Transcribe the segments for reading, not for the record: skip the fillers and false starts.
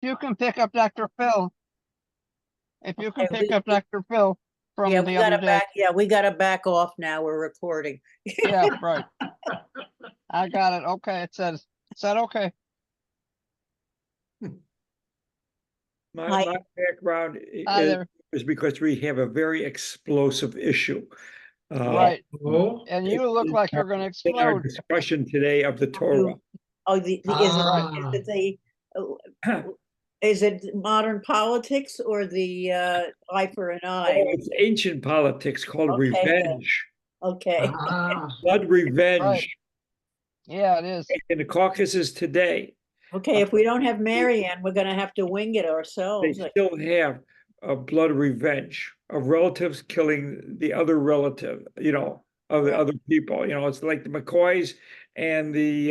you can pick up Dr. Phil, if you can Okay, pick up Dr. Phil yeah, from we the other gotta day. back, yeah, we gotta back off now. We're recording. Yeah, right. I got it. Okay, it said okay. Hi. My background Hi is, there. because we have a very explosive issue. Right. Oh, And you look like you're gonna In our explode. discussion today of the Torah. Oh, is Ah. it the, is it modern politics or the eye for an eye? It's ancient politics called Okay, good. revenge, Okay, Ah. blood revenge Right. Yeah, it is. in the Caucasus today. okay, if we don't have Marianne, we're gonna have to wing it They ourselves. still have a blood revenge of relatives killing the other relative, of the Right. other people. It's like the McCoys and the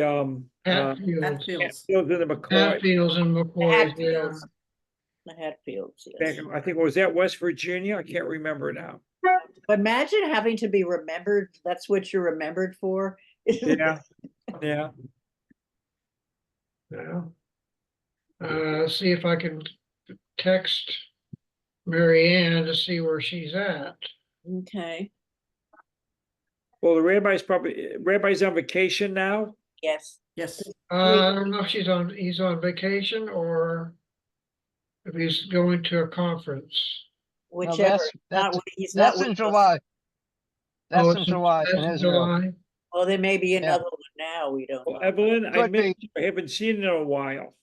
Hatfields. Hatfields and the McCoys. Hatfields and The McCoys, yeah. Hatfields. The Hatfields, yes. I think, was that West Virginia? I can't remember now. But imagine having to be remembered, that's what you're remembered for. Yeah, yeah. Yeah. See if I can text Mary Ann to see where she's at. Okay, Well, the rabbi's on vacation now. yes. Yes. I don't know if he's on vacation or if he's going to a conference. No, Whichever, he's not that's with in us. July. Oh, That's in July that's in in Israel. July. Well, there may be Yeah. another one now, we don't Well, know. Evelyn, I Could miss be. you. I haven't seen you in a while.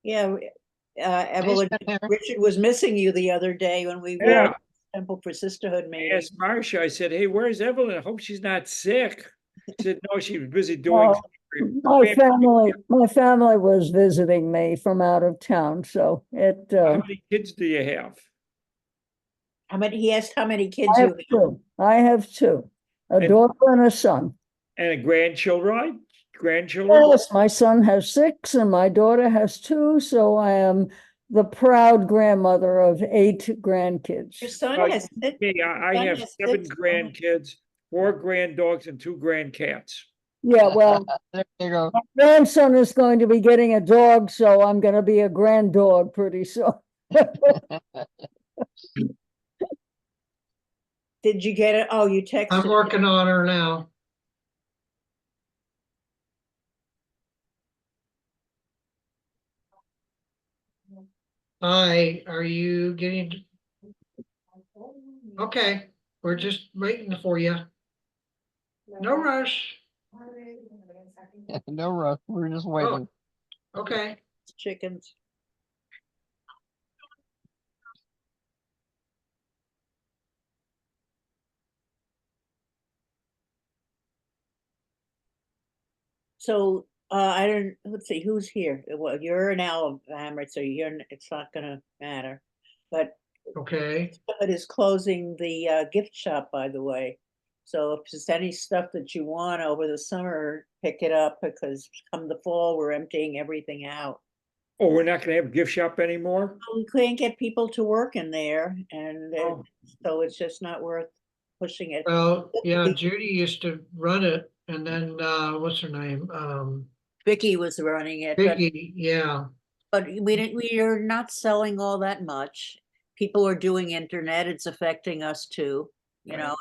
Yeah, Evelyn, been here. Richard was missing you the other day when we were Yeah. at the Temple for Sisterhood I meeting. asked Marcia, I said, hey, where's Evelyn? I hope she's not sick. She said, no, she was busy doing. My family was visiting me from out of town, so it, How many kids do you have? He asked how many kids I you have two. I have two, a And- daughter and a son. And a grandchildren? Grandchildren? Yes, my son has 6 and my daughter has 2, so I am the proud grandmother of 8 Your grandkids. son Uh, has six. Hey, I Son have has 7 6. grandkids, 4 granddogs, and 2 grandcats. Yeah, well, There you go. my grandson is going to be getting a dog, so I'm going to be a granddog pretty soon. Did you get it? Oh, you texted. I'm working on her now. Hi, are you getting? Okay, we're just waiting for you. No rush. No rush. We're just waiting. Okay. Chickens. So, I don't, let's see, who's here? Well, you're in Alabama, so it's not gonna matter. But Okay. it is closing the gift shop, by the way. So if there's any stuff that you want over the summer, pick it up because come the fall, we're emptying everything out. Oh, we're not gonna have a gift shop anymore? We couldn't get people to work in there and Oh. so it's just not worth pushing it. Well, yeah, Judy used to run it and then, what's her name? Vicky was running it, but Vicky, yeah. we are not selling all that much. People are doing internet, it's affecting us too, you know.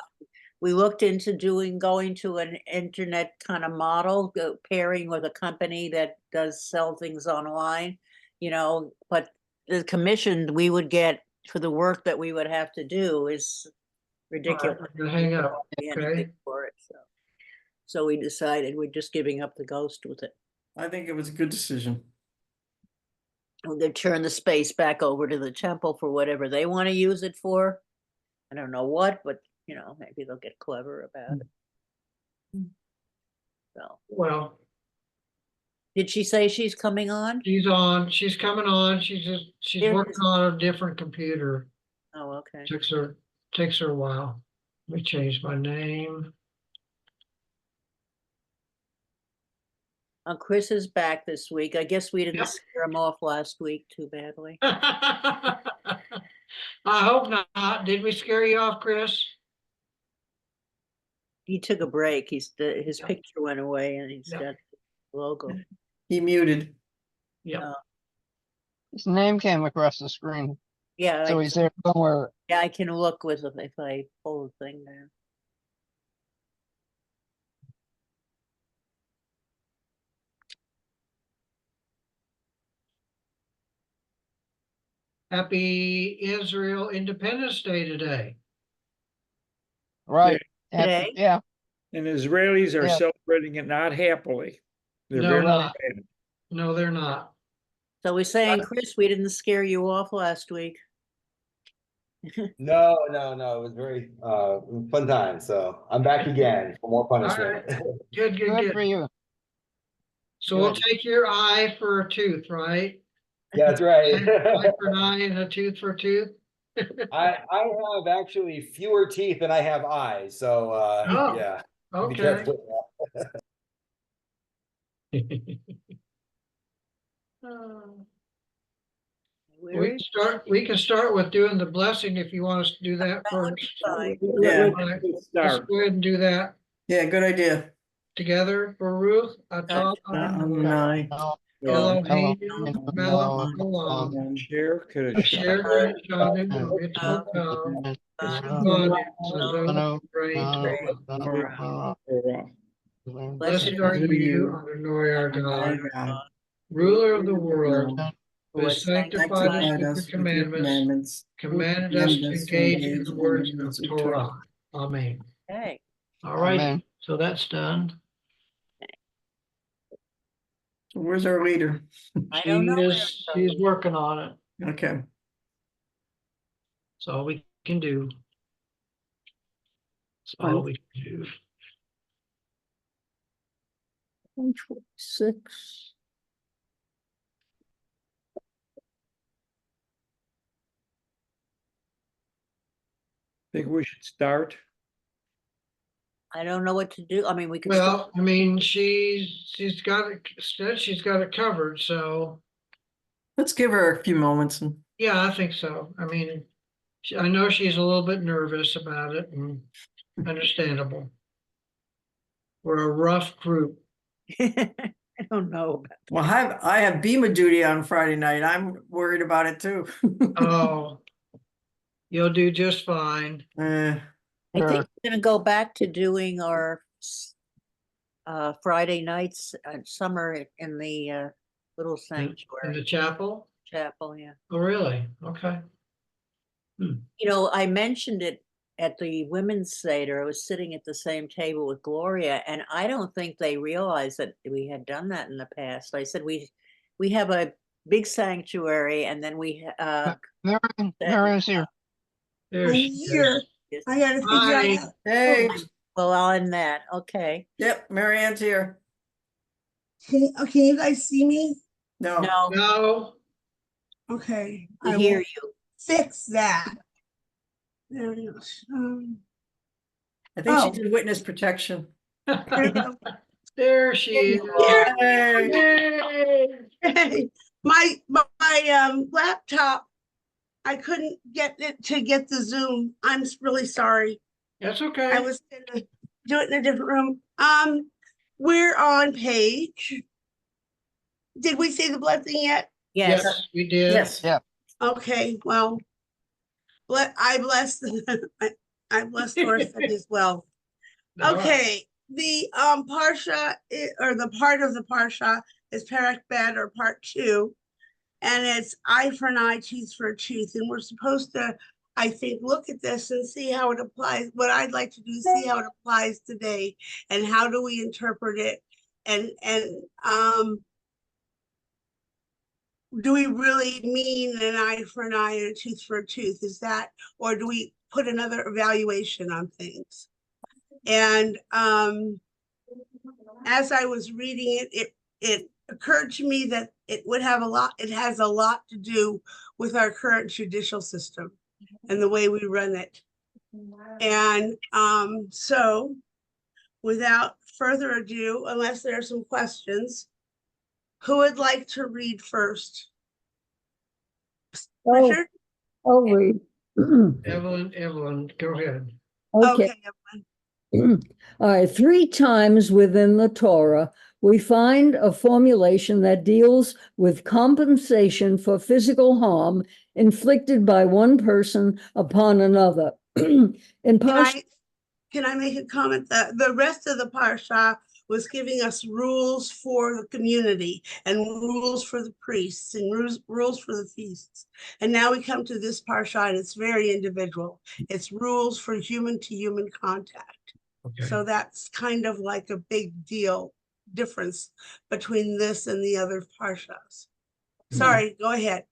We looked into going to an internet kind of model, pairing with a company that does sell things online, but the commission we would get for the work that we would have to do is ridiculous. I'm gonna hang up, Pay okay? anything for it, so we decided we're just giving up the ghost with it. I think it was a good decision. They turn the space back over to the temple for whatever they want to use it for. I don't know what, but maybe they'll get clever about it. So, Well, did she say she's coming on? she's coming on. She's Here it working is. on a different computer. Oh, okay. Takes her a while. Let me change my name. Chris is back this week. I guess we didn't Yep. scare him off last week too badly. I hope not. Did we scare you off, Chris? He took a break. His Yeah. picture went away and he's Yeah. got the logo. He muted. Yeah. His name came across the screen, Yeah, so he's there somewhere. yeah, I can look with it if I pull the thing there. Happy Israel Independence Day today. Right. Today? Yeah, And Israelis are Yeah. celebrating it not happily. They're No, very not. sad. No, they're not. So we're saying, Chris, we didn't scare you off last week. No, no, no. It was very fun time. So I'm back again for more punishment. Good, good, good for good. you. So we'll Good. take your eye for a tooth, right? Yeah, that's right. Eye for an eye and a tooth for a tooth. I have actually fewer teeth than I have eyes. So Oh, yeah. Be Okay. careful. Where is We can start with doing the blessing if you want us to do that that would be first. fine. Yeah. Let's Let's start. go ahead and do that Yeah, good idea. together for Ruth. Atah Adonai. No, Elohim no, melech no, haolam. Share, could Asher neshanu mitzvotav v'shivanu no, b'nei Torah. Torah. Blessed are you, Adonai our God, ruler of the world, who has sanctified us with your commandments, commanded us to engage in the words of Torah. Amen. Okay. All right, Amen. so that's done. So where's our leader? I don't know. where it She's goes. working on it. Okay. That's all we can do. That's all we can do. 126. Think we should start? I don't know what to do. I mean, we could. Well, I mean, she's got it covered, so Let's give her a few moments and yeah, I think so. I mean, I know she's a little bit nervous about it and understandable. We're a rough group. I don't know. well, I have BEMA duty on Friday night. I'm worried about it too. Oh, you'll do just fine. I think Sure. we're gonna go back to doing our Friday nights summer in the little In sanctuary the chapel? chapel, yeah. Oh, really? Okay. You know, I mentioned it at the women's Seder. I was sitting at the same table with Gloria, and I don't think they realized that we had done that in the past. I said, we have a big sanctuary, and then we Marion's here. There I'm she here. is. I gotta Hi. figure out. Hey, well, on that, okay. yep, Mary Ann's here. Can you guys see me? No, No, No, Okay. we I hear will you. fix that. There it is. I think Oh. she's in witness protection. There we go. there she is. Hey. Hey, my laptop, I couldn't get it to get the Zoom. I'm really sorry. That's I okay. was gonna do it in a different room. We're on page. Did we say the blessing yet? Yes, Yes, we did. Yes. Yeah. Okay, well, I bless I bless Dorset as well. All right. Okay, the parsha or the part of the parsha is Perek Bet or part 2, and it's eye for an eye, tooth for a tooth, and we're supposed to, I think, look at this and see how it applies. What I'd like to do is see how it applies today, and how do we interpret it, and do we really mean an eye for an eye and a tooth for a tooth? Is that, or do we put another evaluation on things? And as I was reading it occurred to me that it has a lot to do with our current judicial system and the way we run it. And so without further ado, unless there are some questions, who would like to read first? Oh, Richard? I'll read. Evelyn, go ahead. Okay. Okay. All right, 3 times within the Torah, we find a formulation that deals with compensation for physical harm inflicted by one person upon another. In Parsha, Can I make a comment? The rest of the parsha was giving us rules for the community and rules for the priests and rules for the feasts. And now we come to this parsha and it's very individual. It's rules for human to human contact. Okay. So that's kind of like a big deal difference between this and the other parshas. Sorry, go ahead.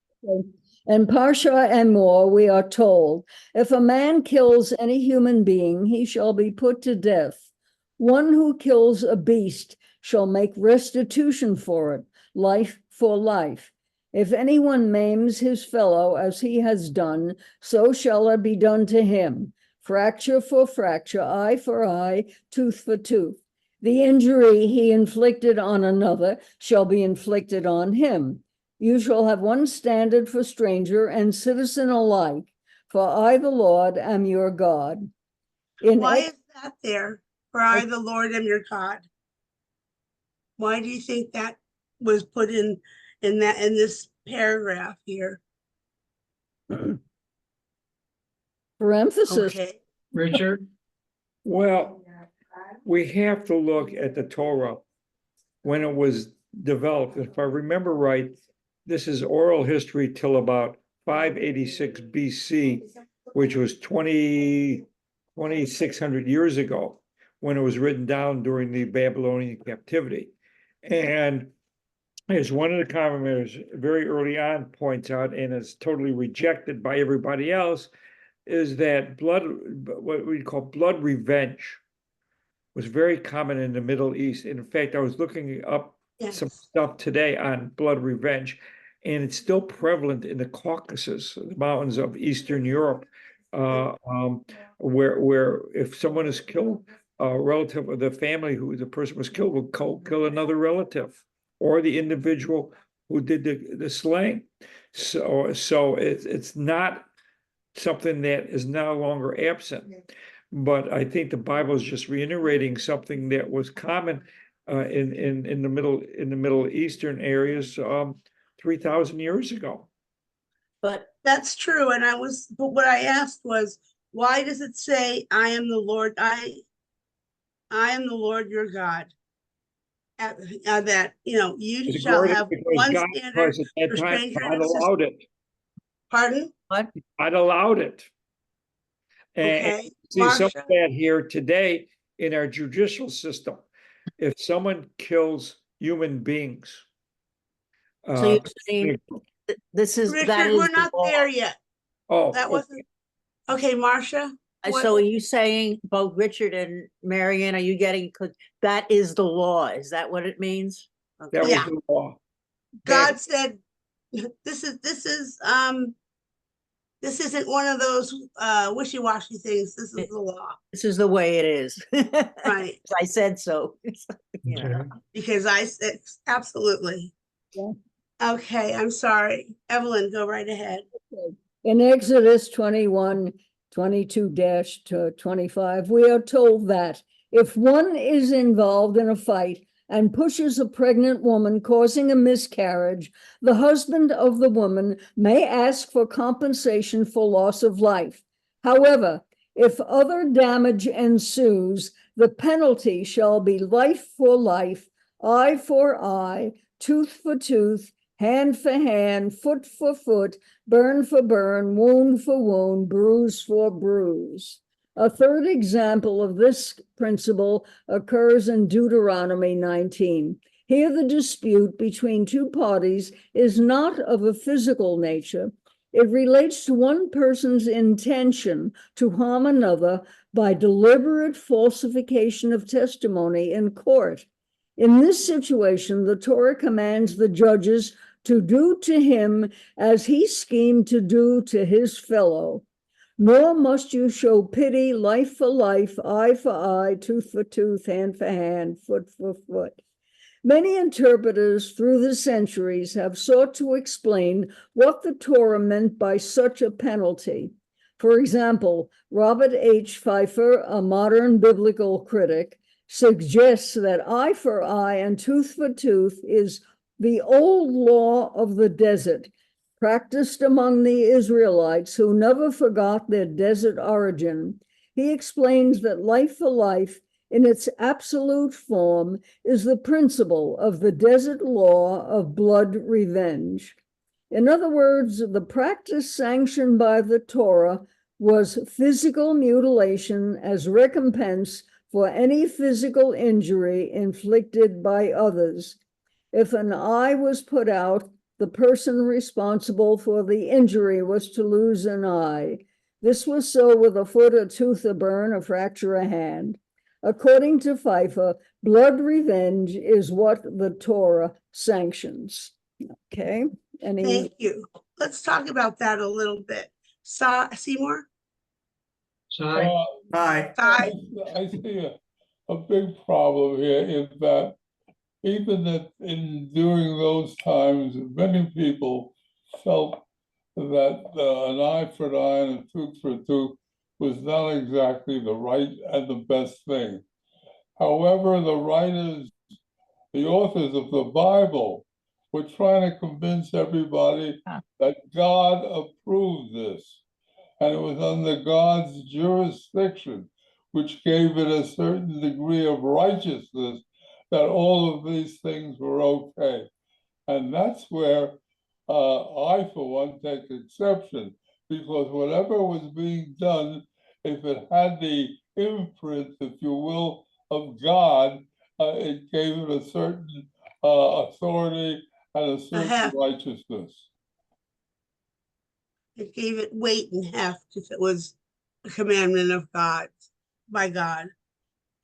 in Parsha and more, we are told, if a man kills any human being, he shall be put to death. One who kills a beast shall make restitution for it, life for life. If anyone maims his fellow as he has done, so shall it be done to him. Fracture for fracture, eye for eye, tooth for tooth. The injury he inflicted on another shall be inflicted on him. You shall have one standard for stranger and citizen alike, for I, the Lord, am your God. Why is that there? For I, the Lord, am your God. Why do you think that was put in this paragraph here? For emphasis. Okay. Richard? Well, we have to look at the Torah when it was developed. If I remember right, this is oral history till about 586 BC, which was 2,600 years ago, when it was written down during the Babylonian captivity. And as one of the commentators very early on points out, and is totally rejected by everybody else, is that what we call blood revenge was very common in the Middle East. In fact, I was looking up some stuff today on blood revenge, and it's still prevalent in the Caucasus, the mountains of Eastern Europe, where if someone is killed, a relative of the family who the person was killed will kill another relative or the individual who did the slaying. So it's not something that is no longer absent. But I think the Bible is just reiterating something that was common in the Middle Eastern areas 3,000 years ago. But That's true. But what I asked was, why does it say, I am the Lord, I am the Lord your God? That, you shall have one standard for stranger I'd and allowed it. Pardon? what? I'd allowed it. And Okay. see some of Marcia? that here today in our judicial system. If someone kills human beings, So you're saying this is that Richard, is we're the not law. there yet. That wasn't. Okay, Marcia? So are you saying both Richard and Marianne, are you getting, because that is the law? Is that what it means? Okay. that was Yeah. the law. God said, this isn't one of those wishy-washy things. This is the law. This is the way it is. Right. I said so. Yeah. Okay. Because I said, absolutely. Yeah. Okay, I'm sorry. Evelyn, go right ahead. In Exodus 21, 22-25, we are told that if one is involved in a fight and pushes a pregnant woman, causing a miscarriage, the husband of the woman may ask for compensation for loss of life. However, if other damage ensues, the penalty shall be life for life, eye for eye, tooth for tooth, hand for hand, foot for foot, burn for burn, wound for wound, bruise for bruise. A third example of this principle occurs in Deuteronomy 19. Here, the dispute between two parties is not of a physical nature. It relates to one person's intention to harm another by deliberate falsification of testimony in court. In this situation, the Torah commands the judges to do to him as he schemed to do to his fellow. Nor must you show pity, life for life, eye for eye, tooth for tooth, hand for hand, foot for foot. Many interpreters through the centuries have sought to explain what the Torah meant by such a penalty. For example, Robert H. Pfeiffer, a modern biblical critic, suggests that eye for eye and tooth for tooth is the old law of the desert, practiced among the Israelites who never forgot their desert origin. He explains that life for life, in its absolute form, is the principle of the desert law of blood revenge. In other words, the practice sanctioned by the Torah was physical mutilation as recompense for any physical injury inflicted by others. If an eye was put out, the person responsible for the injury was to lose an eye. This was so with a foot, a tooth, a burn, a fracture, a hand. According to Pfeiffer, blood revenge is what the Torah sanctions. Okay. Thank you. Let's talk about that a little bit. Seymour? Sorry. Bye. I see a big problem here is that even during those times, many people felt that an eye for an eye and a tooth for a tooth was not exactly the right and the best thing. However, the authors of the Bible, were trying to convince everybody that God approved this. And it was under God's jurisdiction, which gave it a certain degree of righteousness, that all of these things were okay. And that's where I, for one, take exception, because whatever was being done, if it had the imprint, if you will, of God, it gave it a certain authority and a certain righteousness. It gave it weight and heft if it was a commandment of God, by God.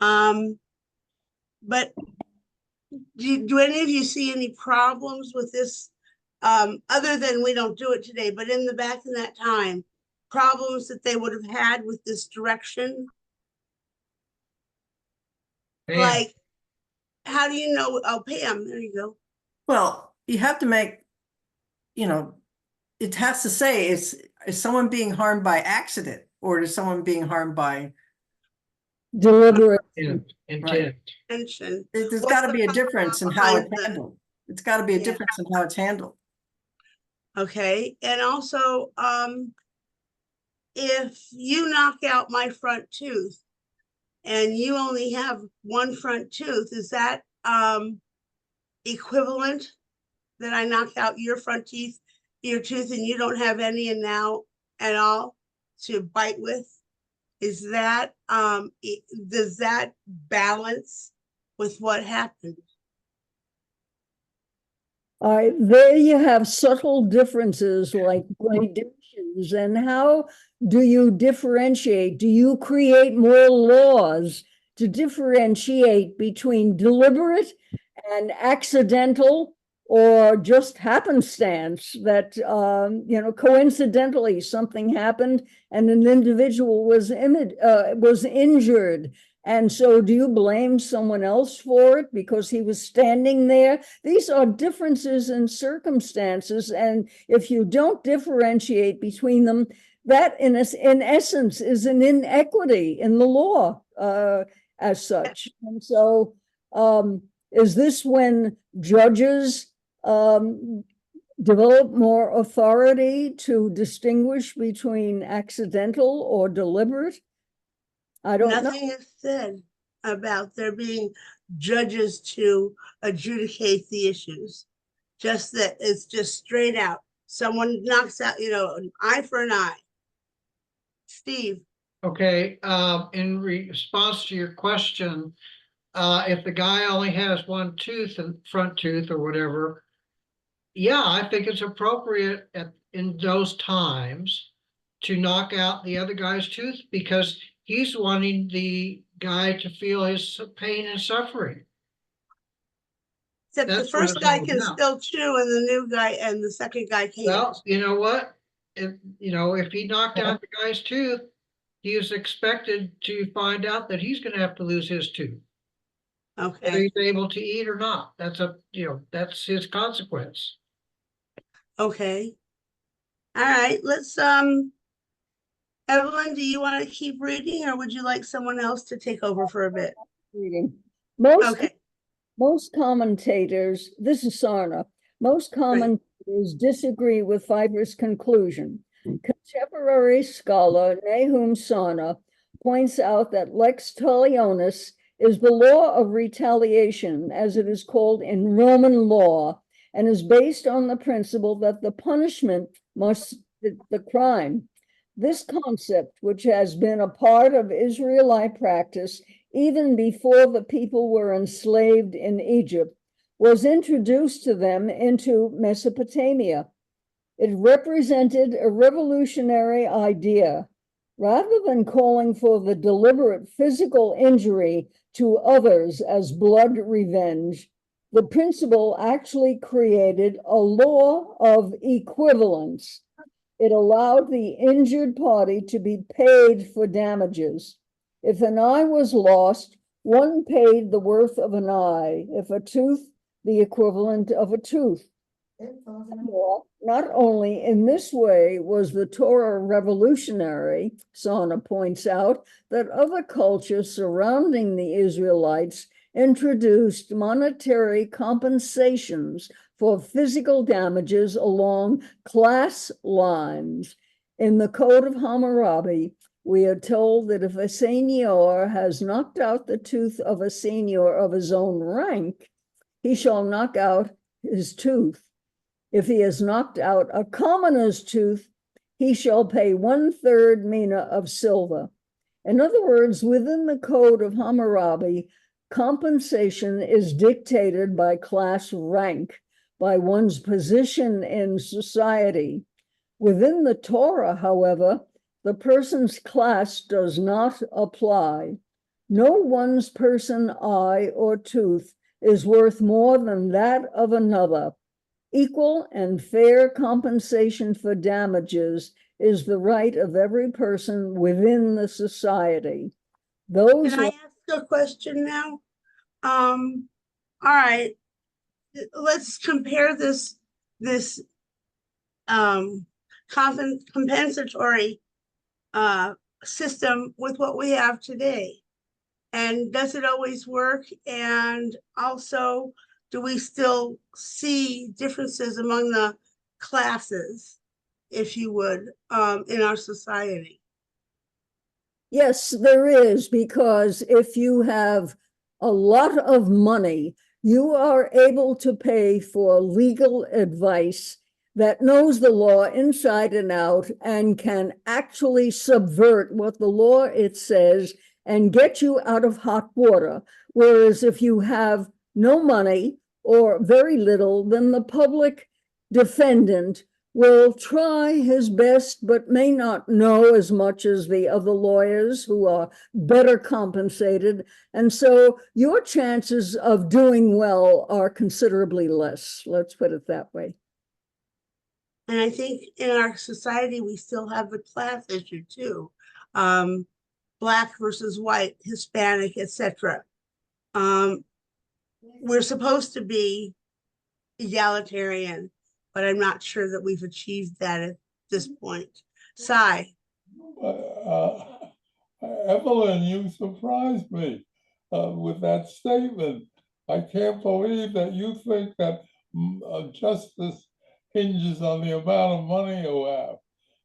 But do any of you see any problems with this, other than we don't do it today, but in the back in that time, problems that they would have had with this direction? Pam. Like, how do you know? Oh, Pam, there you go. Well, you have to make, it has to say, is someone being harmed by accident, or is someone being harmed by deliberate Intent. Tension. There's What's got to the be a problem difference in how it's behind the- handled. It's got to be a Yeah. difference in how it's handled. Okay, and also, if you knock out my front tooth and you only have one front tooth, is that equivalent that I knock out your tooth and you don't have any and now at all to bite with? Is that does that balance with what happened? There you have subtle differences like gradations. And how do you differentiate? Do you create more laws to differentiate between deliberate and accidental, or just happenstance that, coincidentally something happened and an individual was injured? And so do you blame someone else for it because he was standing there? These are differences in circumstances. And if you don't differentiate between them, that in essence is an inequity in the law as such. And so is this when judges develop more authority to distinguish between accidental or deliberate? I don't know. Nothing is said about there being judges to adjudicate the issues. Just that it's just straight out. Someone knocks out, an eye for an eye. Steve. Okay, in response to your question, if the guy only has one tooth and front tooth or whatever, yeah, I think it's appropriate in those times to knock out the other guy's tooth, because he's wanting the guy to feel his pain and suffering. Except the That's what first it's guy all can about. still chew and the new guy and the second guy can't. Well, you know what? If he knocked out the guy's tooth, he is expected to find out that he's gonna have to lose his tooth. Whether Okay, he's able to eat or not, that's his consequence. okay. All right, let's, Evelyn, do you want to keep reading or would you like someone else to take over for a bit? reading. Most Okay, Most commentators, this is Sarna, most commentators disagree with Pfeiffer's conclusion. Contemporary scholar Nahum Sarna points out that lex talionis is the law of retaliation, as it is called in Roman law, and is based on the principle that the punishment must fit the crime. This concept, which has been a part of Israelite practice even before the people were enslaved in Egypt, was introduced to them into Mesopotamia. It represented a revolutionary idea. Rather than calling for the deliberate physical injury to others as blood revenge, the principle actually created a law of equivalence. It allowed the injured party to be paid for damages. If an eye was lost, one paid the worth of an eye. If a tooth, the equivalent of a tooth. Not only in this way was the Torah revolutionary, Sana points out, that other cultures surrounding the Israelites introduced monetary compensations for physical damages along class lines. In the Code of Hammurabi, we are told that if a seigneur has knocked out the tooth of a seigneur of his own rank, he shall knock out his tooth. If he has knocked out a commoner's tooth, he shall pay 1/3 mina of silver. In other words, within the Code of Hammurabi, compensation is dictated by class rank, by one's position in society. Within the Torah, however, the person's class does not apply. No one's person, eye, or tooth is worth more than that of another. Equal and fair compensation for damages is the right of every person within the society. Those can I ask a question now? All right, let's compare this compensatory system with what we have today. And does it always work? And also, do we still see differences among the classes, if you would, in our society? Yes, there is, because if you have a lot of money, you are able to pay for legal advice that knows the law inside and out and can actually subvert what the law it says and get you out of hot water. Whereas if you have no money or very little, then the public defendant will try his best, but may not know as much as the other lawyers who are better compensated. And so your chances of doing well are considerably less. Let's put it that way. And I think in our society, we still have the class issue too. Black versus white, Hispanic, etc. We're supposed to be egalitarian, but I'm not sure that we've achieved that at this point. Cy. Evelyn, you surprised me with that statement. I can't believe that you think that justice hinges on the amount of money you have.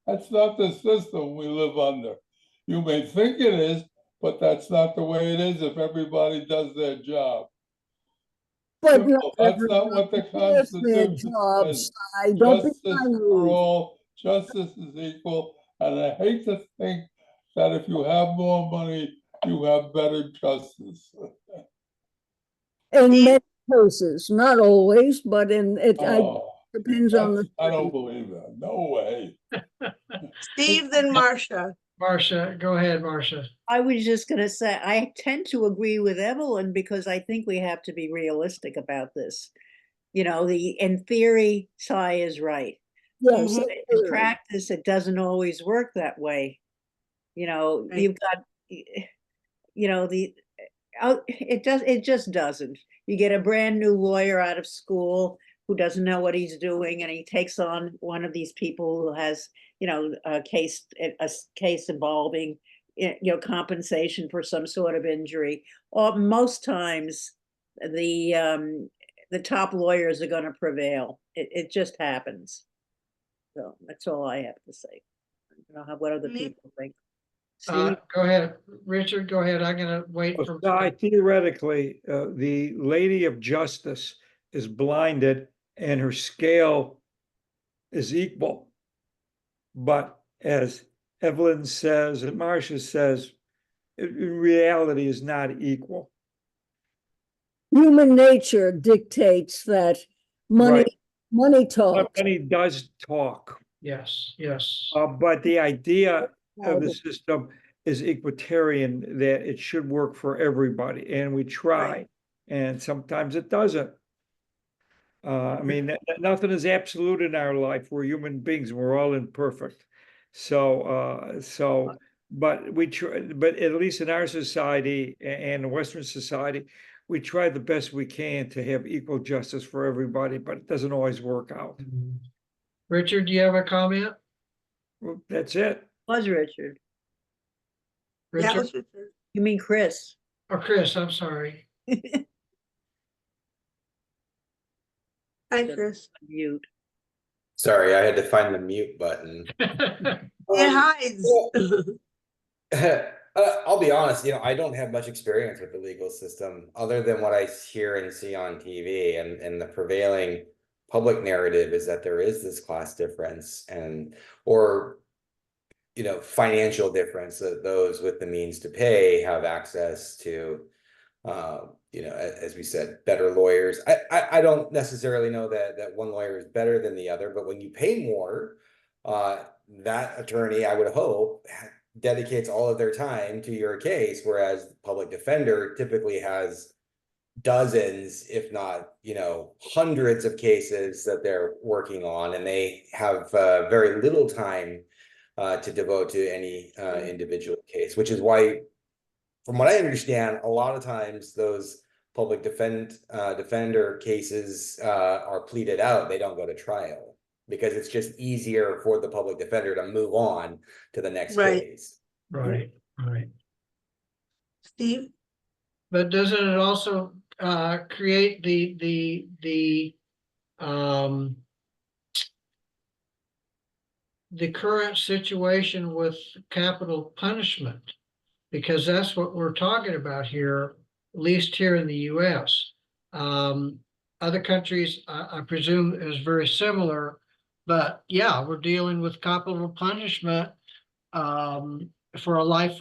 That's not the system we live under. You may think it is, but that's not the way it is if everybody does their job. But That's not what the Constitution says. Justice for all, justice is equal, and I hate to think that if you have more money, you have better justice. In many cases, not always, but in it depends on the. I don't believe that. No way. Steve, then Marcia. Marcia, go ahead, Marcia. I was just going to say, I tend to agree with Evelyn because I think we have to be realistic about this. You know, in theory, Cy is right. Yes, in practice, it doesn't always work that way. You know, right. You've got, you know, it just doesn't. You get a brand new lawyer out of school who doesn't know what he's doing, and he takes on one of these people who has, you know, a case involving compensation for some sort of injury. Or most times, the top lawyers are going to prevail. It just happens. So that's all I have to say. I don't know what other people think. Steve? Go ahead, Richard, go ahead. I'm gonna wait for. Theoretically, the Lady of Justice is blinded and her scale is equal. But as Evelyn says and Marcia says, in reality is not equal. Human nature dictates that money talks. Money does talk. Yes, yes. But the idea of the system is equitarian, that it should work for everybody, and we try, and sometimes it doesn't. I mean, nothing is absolute in our life. We're human beings. We're all imperfect. But we try. But at least in our society and Western society, we try the best we can to have equal justice for everybody. But it doesn't always work out. Richard, do you have a comment? Well, that's it. Was Richard? That Richard? was Richard. You mean Chris? Oh, Chris, I'm sorry. Hi, Chris. Mute. Sorry, I had to find the mute button. It hides. I'll be honest, I don't have much experience with the legal system other than what I hear and see on TV, and the prevailing public narrative is that there is this class difference or financial difference, that those with the means to pay have access to as we said, better lawyers. I don't necessarily know that one lawyer is better than the other, but when you pay more, that attorney, I would hope, dedicates all of their time to your case, whereas the public defender typically has dozens, if not, hundreds of cases that they're working on, and they have very little time to devote to any individual case, which is why, from what I understand, a lot of times those public defender cases are pleaded out. They don't go to trial because it's just easier for the public defender to move on to the next case. Right. Steve? But doesn't it also create the current situation with capital punishment? Because that's what we're talking about here, at least here in the US. Other countries, I presume, is very similar, but yeah, we're dealing with capital punishment for a life,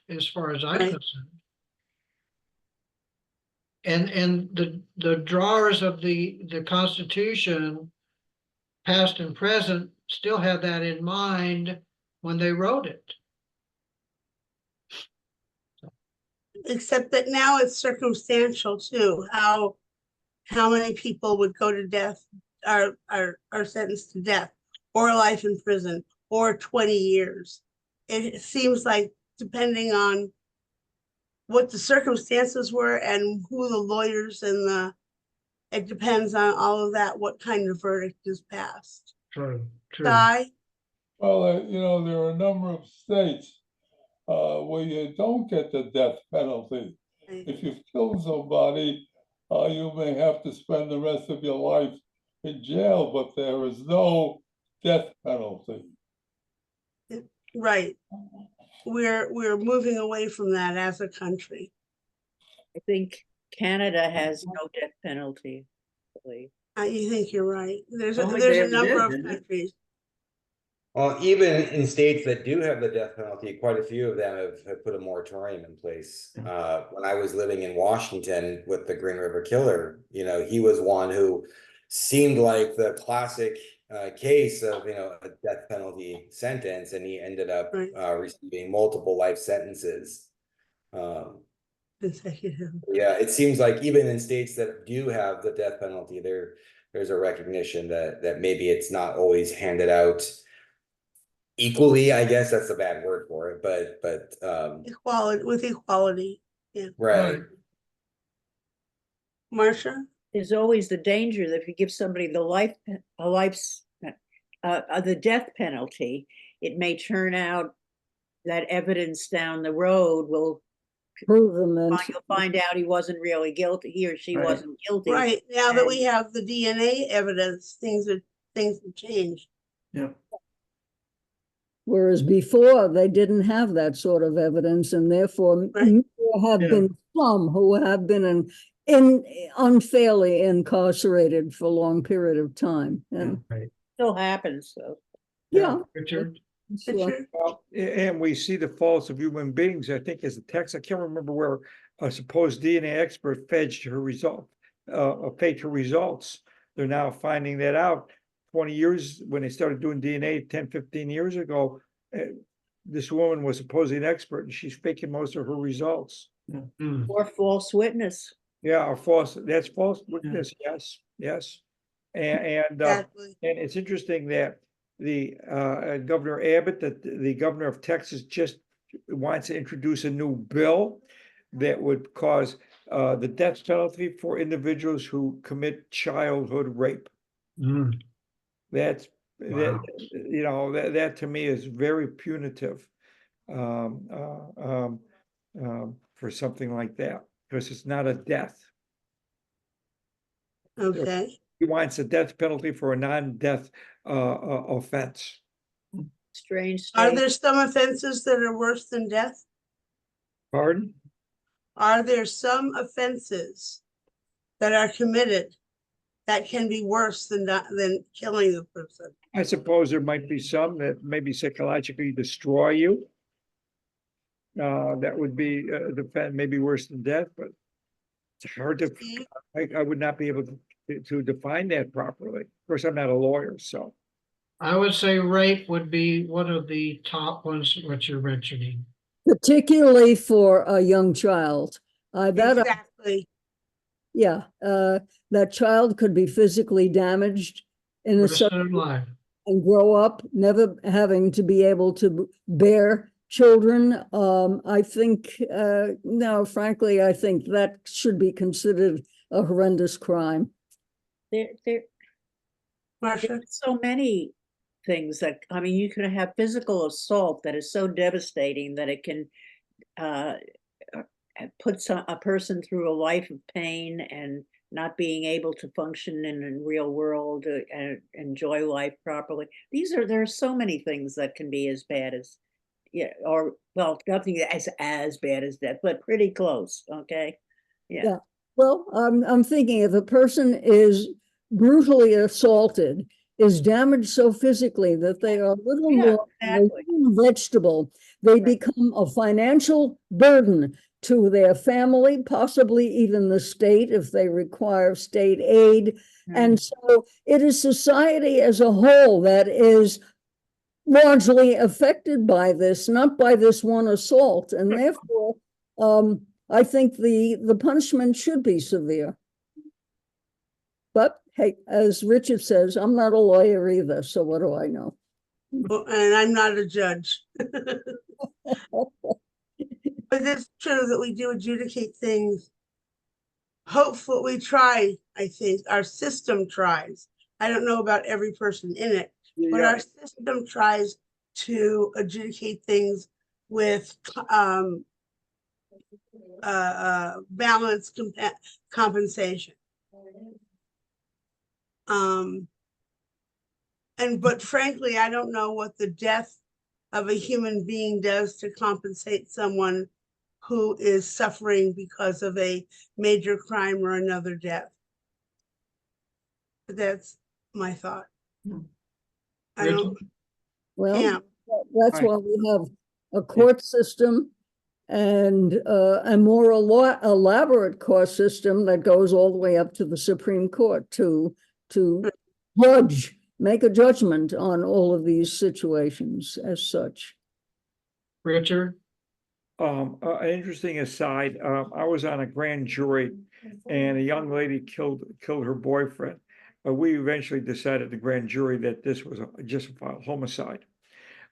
as far as I'm concerned. And the drawers of the Constitution, past and present, still had that in mind when they wrote it. Except that now it's circumstantial too. How many people would go to death, are sentenced to death, or life in prison, or 20 years. It seems like, depending on what the circumstances were and who the lawyers it depends on all of that, what kind of verdict is passed. True. Guy? Well, there are a number of states where you don't get the death penalty. If you've killed somebody, you may have to spend the rest of your life in jail, but there is no death penalty. Right. We're moving away from that as a country. I think Canada has no death penalty. You think you're right. There's Don't think a they ever number did, of did they? countries. Well, even in states that do have the death penalty, quite a few of them have put a moratorium in place. When I was living in Washington with the Green River Killer, he was one who seemed like the classic case of, a death penalty sentence, and he ended up receiving multiple life sentences. Consecutive. Yeah, it seems like even in states that do have the death penalty, there's a recognition that maybe it's not always handed out equally. I guess that's a bad word for it, but equality. Yeah. Right. Marcia? There's always the danger that if you give somebody the death penalty, it may turn out that evidence down the road will, Prove them and you'll find out he wasn't really guilty, he or she Right. wasn't guilty. Right, now that And- we have the DNA evidence, things have changed. Yeah. whereas before they didn't have that sort of evidence, and therefore Right. there have Yeah. been some who have been unfairly incarcerated for a long period of time. And Still happens, so. yeah, Richard, sure. Richard? Well, and we see the faults of human beings. I think as a text, I can't remember where a supposed DNA expert faked her results. They're now finding that out. 20 years, when they started doing DNA 10, 15 years ago, this woman was supposedly an expert and she's faking most of her results. Or false witness. Yeah, or false, that's false witness, yes, yes. And Exactly. it's interesting that the Governor Abbott, that the governor of Texas just wants to introduce a new bill that would cause the death penalty for individuals who commit childhood rape. That's Wow. that to me is very punitive for something like that, because it's not a death. Okay, He wants a death penalty for a non-death offense. Strange are state. there some offenses that are worse than death? Pardon? Are there some offenses that are committed that can be worse than killing the person? I suppose there might be some that maybe psychologically destroy you. That would be maybe worse than death, but it's hard to. Steve? I would not be able to define that properly. Of course, I'm not a lawyer, so. I would say rape would be one of the top ones, what you're mentioning. Particularly for a young child. Exactly. Yeah, that child could be physically damaged in a Rest of their life. and grow up never having to be able to bear children. I think, no, frankly, I think that should be considered a horrendous crime. There's Marcia? so many things that, I mean, you can have physical assault that is so devastating that it can put a person through a life of pain and not being able to function in the real world and enjoy life properly. There are so many things that can be as bad as, or well, nothing as bad as death, but pretty close. Okay. Yeah. Well, I'm thinking if a person is brutally assaulted, is damaged so physically that they are little more than a vegetable, they become a financial burden to their family, possibly even the state if they require state aid. And so it is society as a whole that is largely affected by this, not by this one assault. And therefore, I think the punishment should be severe. But hey, as Richard says, I'm not a lawyer either, so what do I know? Well, and I'm not a judge. But it's true that we do adjudicate things. Hopefully we try, I think, our system tries. I don't know about every person in it, but our system tries to adjudicate things with balanced compensation. But frankly, I don't know what the death of a human being does to compensate someone who is suffering because of a major crime or another death. But that's my thought. I don't. Well, Yeah. that's why we have a court system and a more elaborate court system that goes all the way up to the Supreme Court to make a judgment on all of these situations as such. Richard? An interesting aside, I was on a grand jury and a young lady killed her boyfriend. We eventually decided, the grand jury, that this was just a homicide.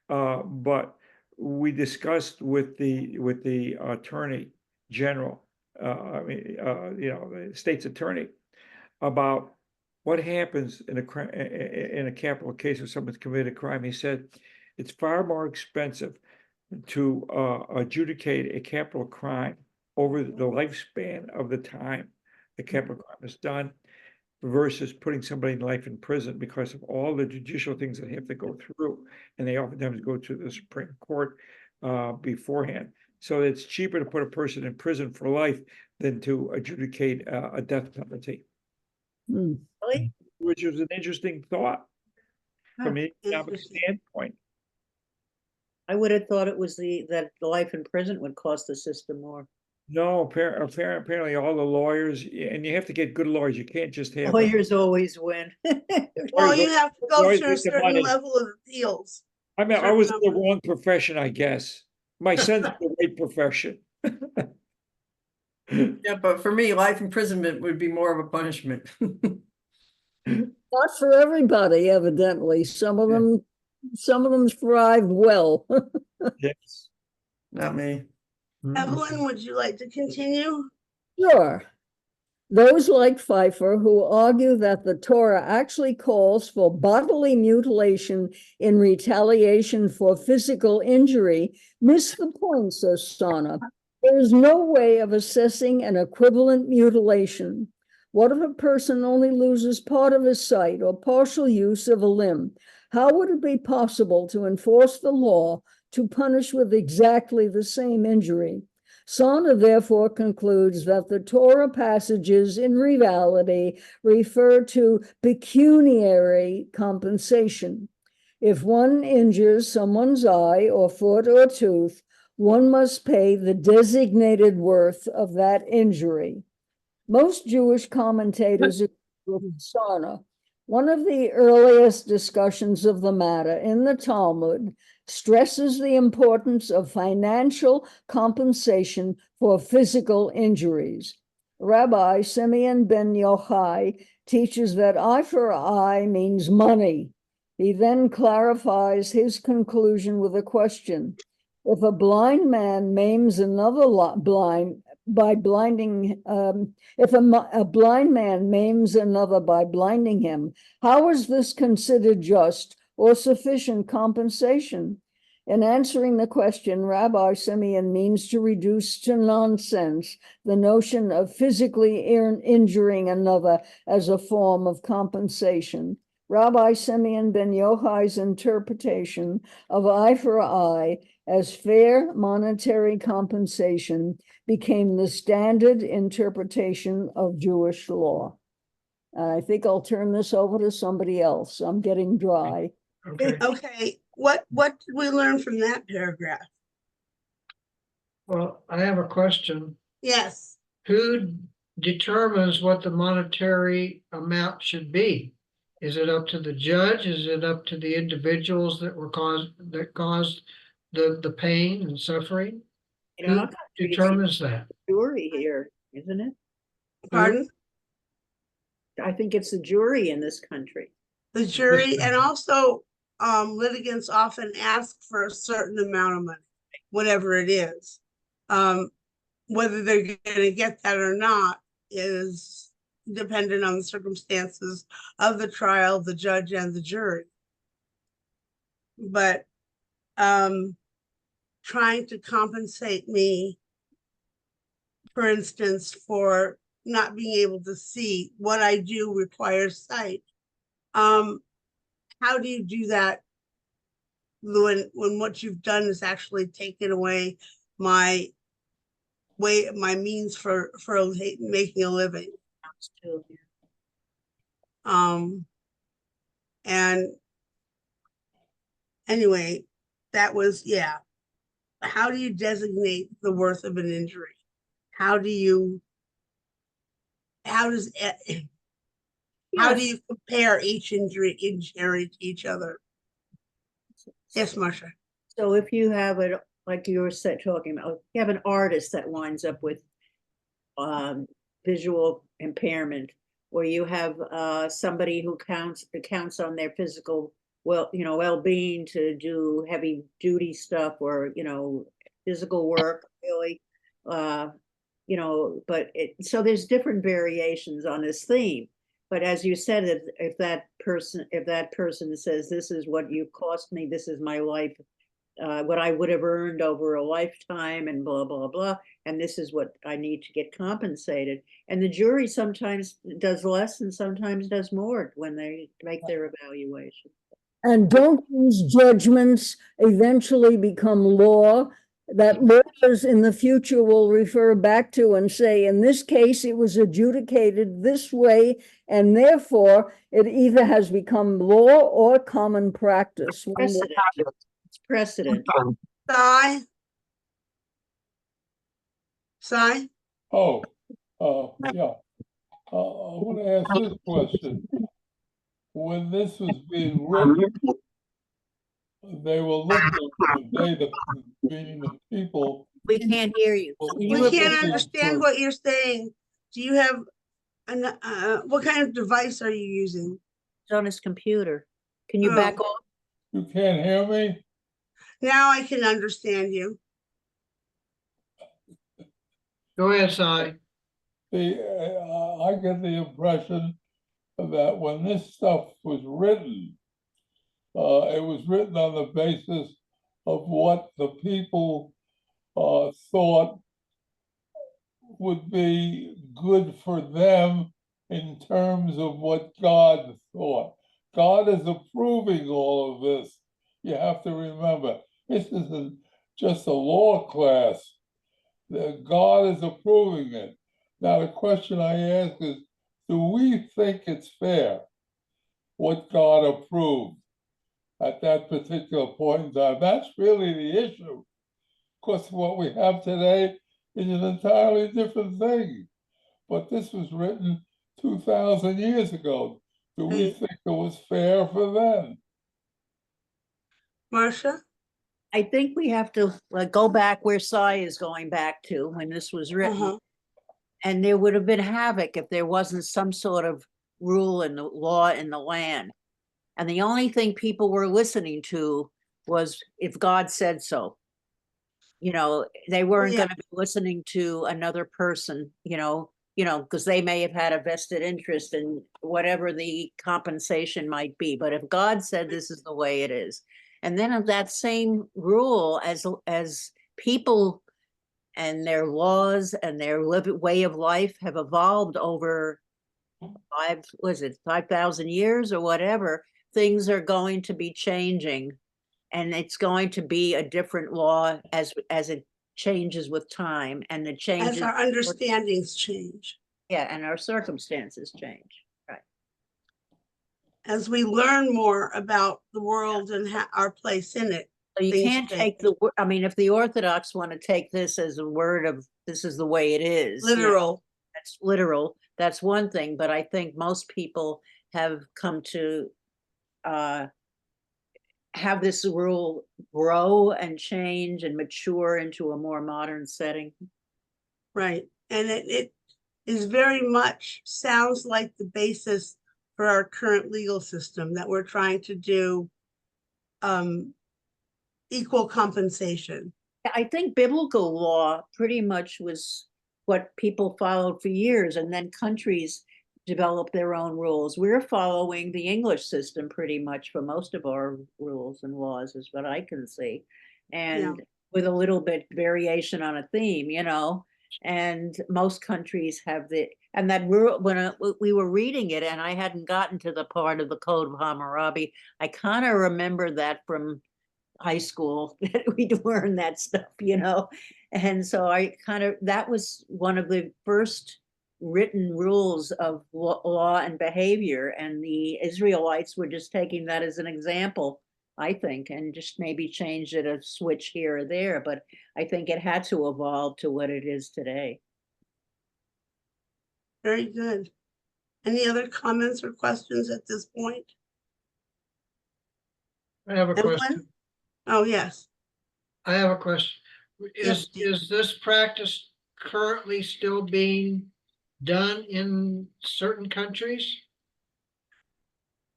But we discussed with the attorney general, the state's attorney, about what happens in a capital case if someone's committed a crime. He said it's far more expensive to adjudicate a capital crime over the lifespan of the time the capital crime is done versus putting somebody in life in prison because of all the judicial things that have to go through. And they oftentimes go to the Supreme Court beforehand. So it's cheaper to put a person in prison for life than to adjudicate a death penalty. Really? Which was an interesting thought from an economic Interesting. standpoint. I would have thought it was that the life in prison would cost the system more. No, apparently all the lawyers, and you have to get good lawyers. You can't just have. Lawyers always win. Well, you have to go lawyers through a make the certain money. level of appeals. I mean, I certain was in the number. wrong profession, I guess. My son's in the right profession. Yeah, but for me, life imprisonment would be more of a punishment. Not for everybody, evidently. Some of them thrive well. Yes. Not me. Evelyn, would you like to continue? Sure. Those like Pfeiffer who argue that the Torah actually calls for bodily mutilation in retaliation for physical injury miss the point, says Sana. There is no way of assessing an equivalent mutilation. What if a person only loses part of his sight or partial use of a limb? How would it be possible to enforce the law to punish with exactly the same injury? Sana therefore concludes that the Torah passages in reality refer to pecuniary compensation. If one injures someone's eye or foot or tooth, one must pay the designated worth of that injury. Most Jewish commentators agree with Sana. One of the earliest discussions of the matter in the Talmud stresses the importance of financial compensation for physical injuries. Rabbi Simeon ben Yochai teaches that eye for eye means money. He then clarifies his conclusion with a question. If a blind man maims another blind by blinding, if a blind man maims another by blinding him, how is this considered just or sufficient compensation? In answering the question, Rabbi Simeon means to reduce to nonsense the notion of physically injuring another as a form of compensation. Rabbi Simeon ben Yochai's interpretation of eye for eye as fair monetary compensation became the standard interpretation of Jewish law. And I think I'll turn this over to somebody else. I'm getting dry. Okay, Okay, what did we learn from that paragraph? well, I have a question. Yes, Who determines what the monetary amount should be? Is it up to the judge? Is it up to the individuals that caused the pain and suffering? In our Who country, it's determines that? the jury here, isn't it? pardon? I think it's the jury in this country. The jury, and also litigants often ask for a certain amount of money, whatever it is. Whether they're gonna get that or not is dependent on the circumstances of the trial, the judge and the jury. But trying to compensate me, for instance, for not being able to see what I do requires sight. How do you do that when what you've done is actually taken away my means for making a living? And anyway, that was, yeah. How do you designate the worth of an injury? How do you compare each injury to each other? Yes, Marsha. So if you have it, like you were talking about, you have an artist that winds up with visual impairment, or you have somebody who counts on their physical well-being to do heavy duty stuff, or physical work, really, but so there's different variations on this theme. But as you said, if that person says, this is what you cost me, this is my life what I would have earned over a lifetime and blah, blah, blah. And this is what I need to get compensated. And the jury sometimes does less and sometimes does more when they make their evaluation. And don't these judgments eventually become law that lawyers in the future will refer back to and say, in this case, it was adjudicated this way, and therefore it either has become law or common practice. Precedent. It's precedent. Sai? Sai? Oh, yeah. I want to ask this question. When this was being written, they were looking, they, being the people. We can't hear you. We can't understand what you're saying. Do you have what kind of device are you using? It's on his computer. Can you back off? You can't hear me? Now I can understand you. Go ahead, Si. I get the impression that when this stuff was written, it was written on the basis of what the people thought would be good for them in terms of what God thought. God is approving all of this. You have to remember, this isn't just a law class. God is approving it. Now, the question I ask is, do we think it's fair what God approved at that particular point in time? That's really the issue. Of course, what we have today is an entirely different thing. But this was written 2,000 years ago. Do we think it was fair for them? Marcia? I think we have to go back where Sai is going back to when this was written. And there would have been havoc if there wasn't some sort of rule in the law in the land. And the only thing people were listening to was if God said so. You know, they weren't going to be listening to another person, you know, because they may have had a vested interest in whatever the compensation might be. But if God said this is the way it is, and then of that same rule as people and their laws and their way of life have evolved over 5,000 years or whatever, things are going to be changing. And it's going to be a different law as it changes with time and the changes. As our understandings change. Yeah, and our circumstances change. Right. As we learn more about the world and our place in it. So you can't take I mean, if the Orthodox want to take this as a word of this is the way it is. Literal. That's literal. That's one thing. But I think most people have come to have this rule grow and change and mature into a more modern setting. Right. And it is very much sounds like the basis for our current legal system that we're trying to do equal compensation. I think biblical law pretty much was what people followed for years, and then countries develop their own rules. We're following the English system pretty much for most of our rules and laws is what I can see. And with a little bit variation on a theme, and most countries have and that rule, when we were reading it and I hadn't gotten to the part of the Code of Hammurabi, I kind of remember that from high school that we'd learn that stuff, And so that was one of the first written rules of law and behavior, and the Israelites were just taking that as an example, I think, and just maybe changed it a switch here or there, but I think it had to evolve to what it is today. Very good. Any other comments or questions at this point? I have a question. Oh, yes. I have a question. Is this practice currently still being done in certain countries?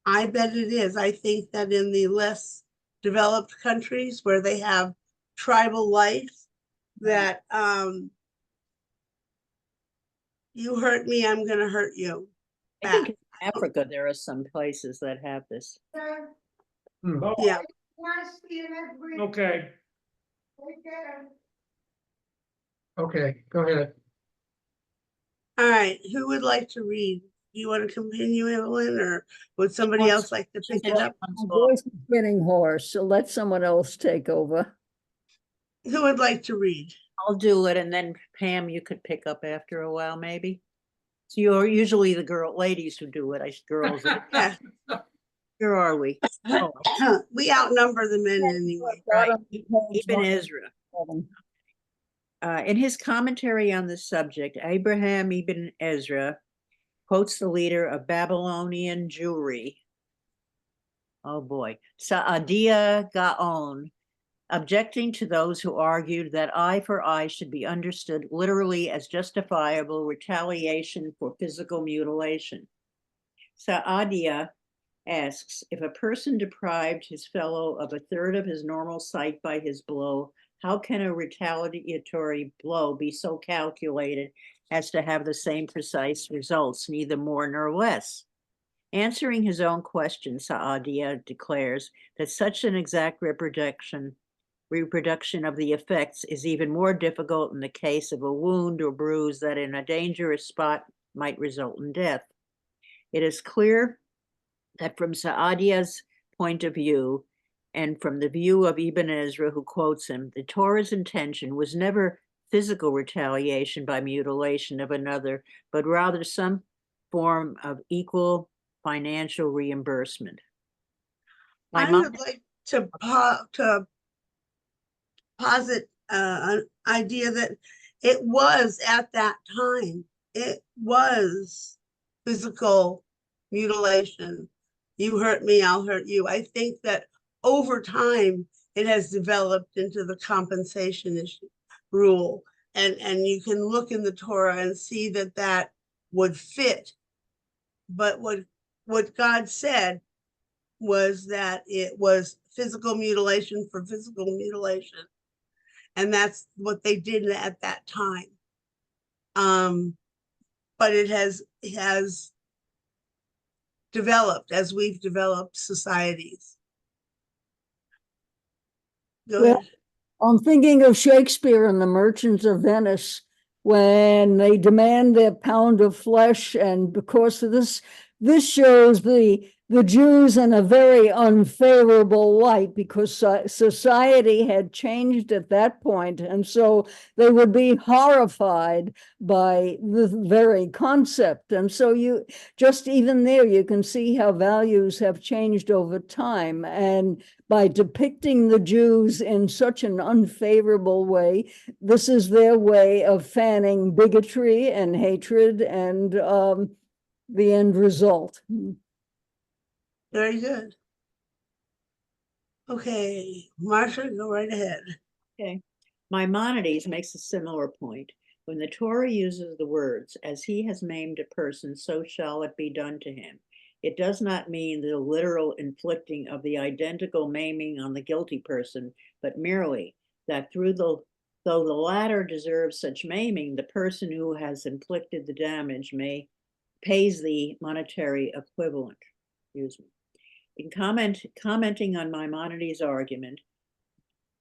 I bet it is. I think that in the less developed countries where they have tribal life, that you hurt me, I'm going to hurt you. I think in Africa there are some places that have this. Yeah. Okay. Okay, go ahead. All right, who would like to read? Do you want to continue, Evelyn, or would somebody wants- else like to she pick said it she up? wants My off. voice is getting hoarse, so let someone else take over. Who would like to read? I'll do it, and then Pam, you could pick up after a while, maybe. So you're usually the ladies who do it, girls. Yeah, Where are we? Oh, we outnumber the men anyway. right. Bottom of page Ibn Ezra. 107. In his commentary on the subject, Abraham Ibn Ezra quotes the leader of Babylonian Jewry, oh boy, Sa'adia Gaon, objecting to those who argued that eye for eye should be understood literally as justifiable retaliation for physical mutilation. Sa'adia asks, if a person deprived his fellow of a third of his normal sight by his blow, how can a retaliatory blow be so calculated as to have the same precise results, neither more nor less? Answering his own question, Sa'adia declares that such an exact reproduction of the effects is even more difficult in the case of a wound or bruise that in a dangerous spot might result in death. It is clear that from Sa'adia's point of view, and from the view of Ibn Ezra, who quotes him, the Torah's intention was never physical retaliation by mutilation of another, but rather some form of equal financial reimbursement. I would like to posit an idea that it was at that time, it was physical mutilation. You hurt me, I'll hurt you. I think that over time, it has developed into the compensation issue rule. And you can look in the Torah and see that that would fit. But what God said was that it was physical mutilation for physical mutilation. And that's what they did at that time. But it has developed as we've developed societies. Go Well, ahead. I'm thinking of Shakespeare and the Merchants of Venice when they demand their pound of flesh, and because of this shows the Jews in a very unfavorable light because society had changed at that point, and so they would be horrified by the very concept. And so you just even there you can see how values have changed over time, and by depicting the Jews in such an unfavorable way, this is their way of fanning bigotry and hatred and the end result. Very good. Okay, Marsha, go right ahead. Okay. Maimonides makes a similar point. When the Torah uses the words, as he has maimed a person, so shall it be done to him, it does not mean the literal inflicting of the identical maiming on the guilty person, but merely that though the latter deserves such maiming, the person who has inflicted the damage pays the monetary equivalent. Excuse me. In commenting on Maimonides' argument,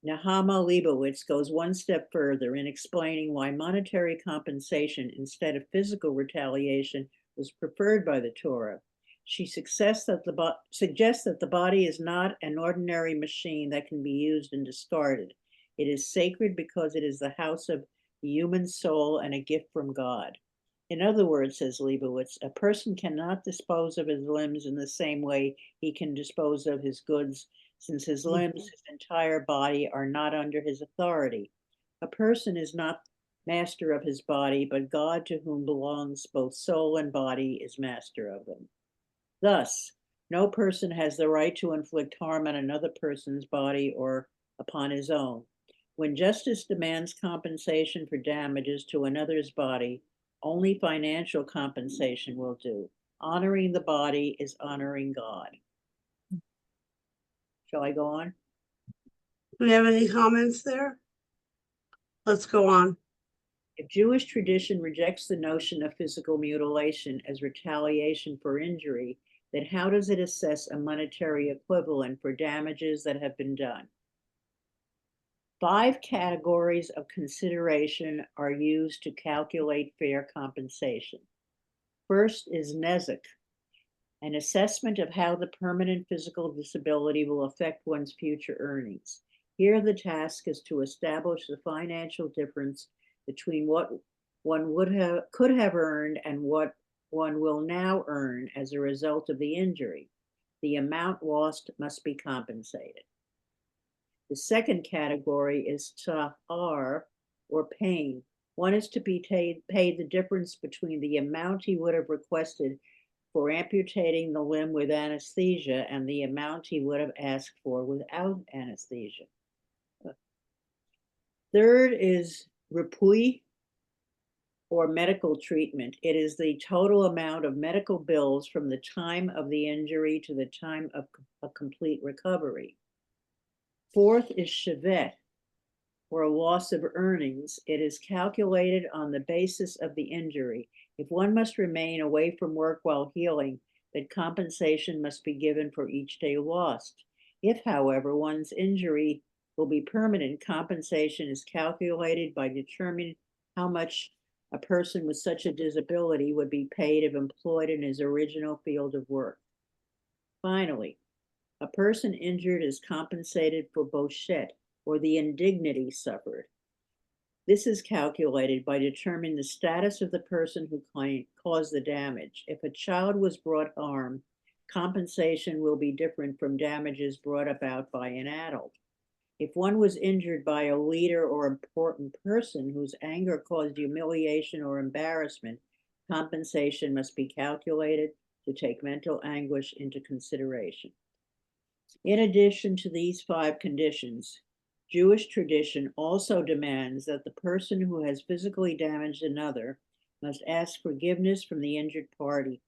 Nehama Leibowitz goes one step further in explaining why monetary compensation instead of physical retaliation was preferred by the Torah. She suggests that the body is not an ordinary machine that can be used and discarded. It is sacred because it is the house of the human soul and a gift from God. In other words, says Leibowitz, a person cannot dispose of his limbs in the same way he can dispose of his goods, since his limbs, his entire body, are not under his authority. A person is not master of his body, but God, to whom belongs both soul and body, is master of them. Thus, no person has the right to inflict harm on another person's body or upon his own. When justice demands compensation for damages to another's body, only financial compensation will do. Honoring the body is honoring God. Shall I go on? Do we have any comments there? Let's go on. If Jewish tradition rejects the notion of physical mutilation as retaliation for injury, then how does it assess a monetary equivalent for damages that have been done? 5 categories of consideration are used to calculate fair compensation. First is nezek, an assessment of how the permanent physical disability will affect one's future earnings. Here, the task is to establish the financial difference between what one could have earned and what one will now earn as a result of the injury. The amount lost must be compensated. The second category is tzahar, or pain. One is to be paid the difference between the amount he would have requested for amputating the limb with anesthesia and the amount he would have asked for without anesthesia. Third is ripui, or medical treatment. It is the total amount of medical bills from the time of the injury to the time of a complete recovery. Fourth is shevet, or a loss of earnings. It is calculated on the basis of the injury. If one must remain away from work while healing, then compensation must be given for each day lost. If, however, one's injury will be permanent, compensation is calculated by determining how much a person with such a disability would be paid if employed in his original field of work. Finally, a person injured is compensated for boshet, or the indignity suffered. This is calculated by determining the status of the person who caused the damage. If a child was brought harm, compensation will be different from damages brought about by an adult. If one was injured by a leader or important person whose anger caused humiliation or embarrassment, compensation must be calculated to take mental anguish into consideration. In addition to these 5 conditions, Jewish tradition also demands that the person who has physically damaged another must ask forgiveness from the injured party.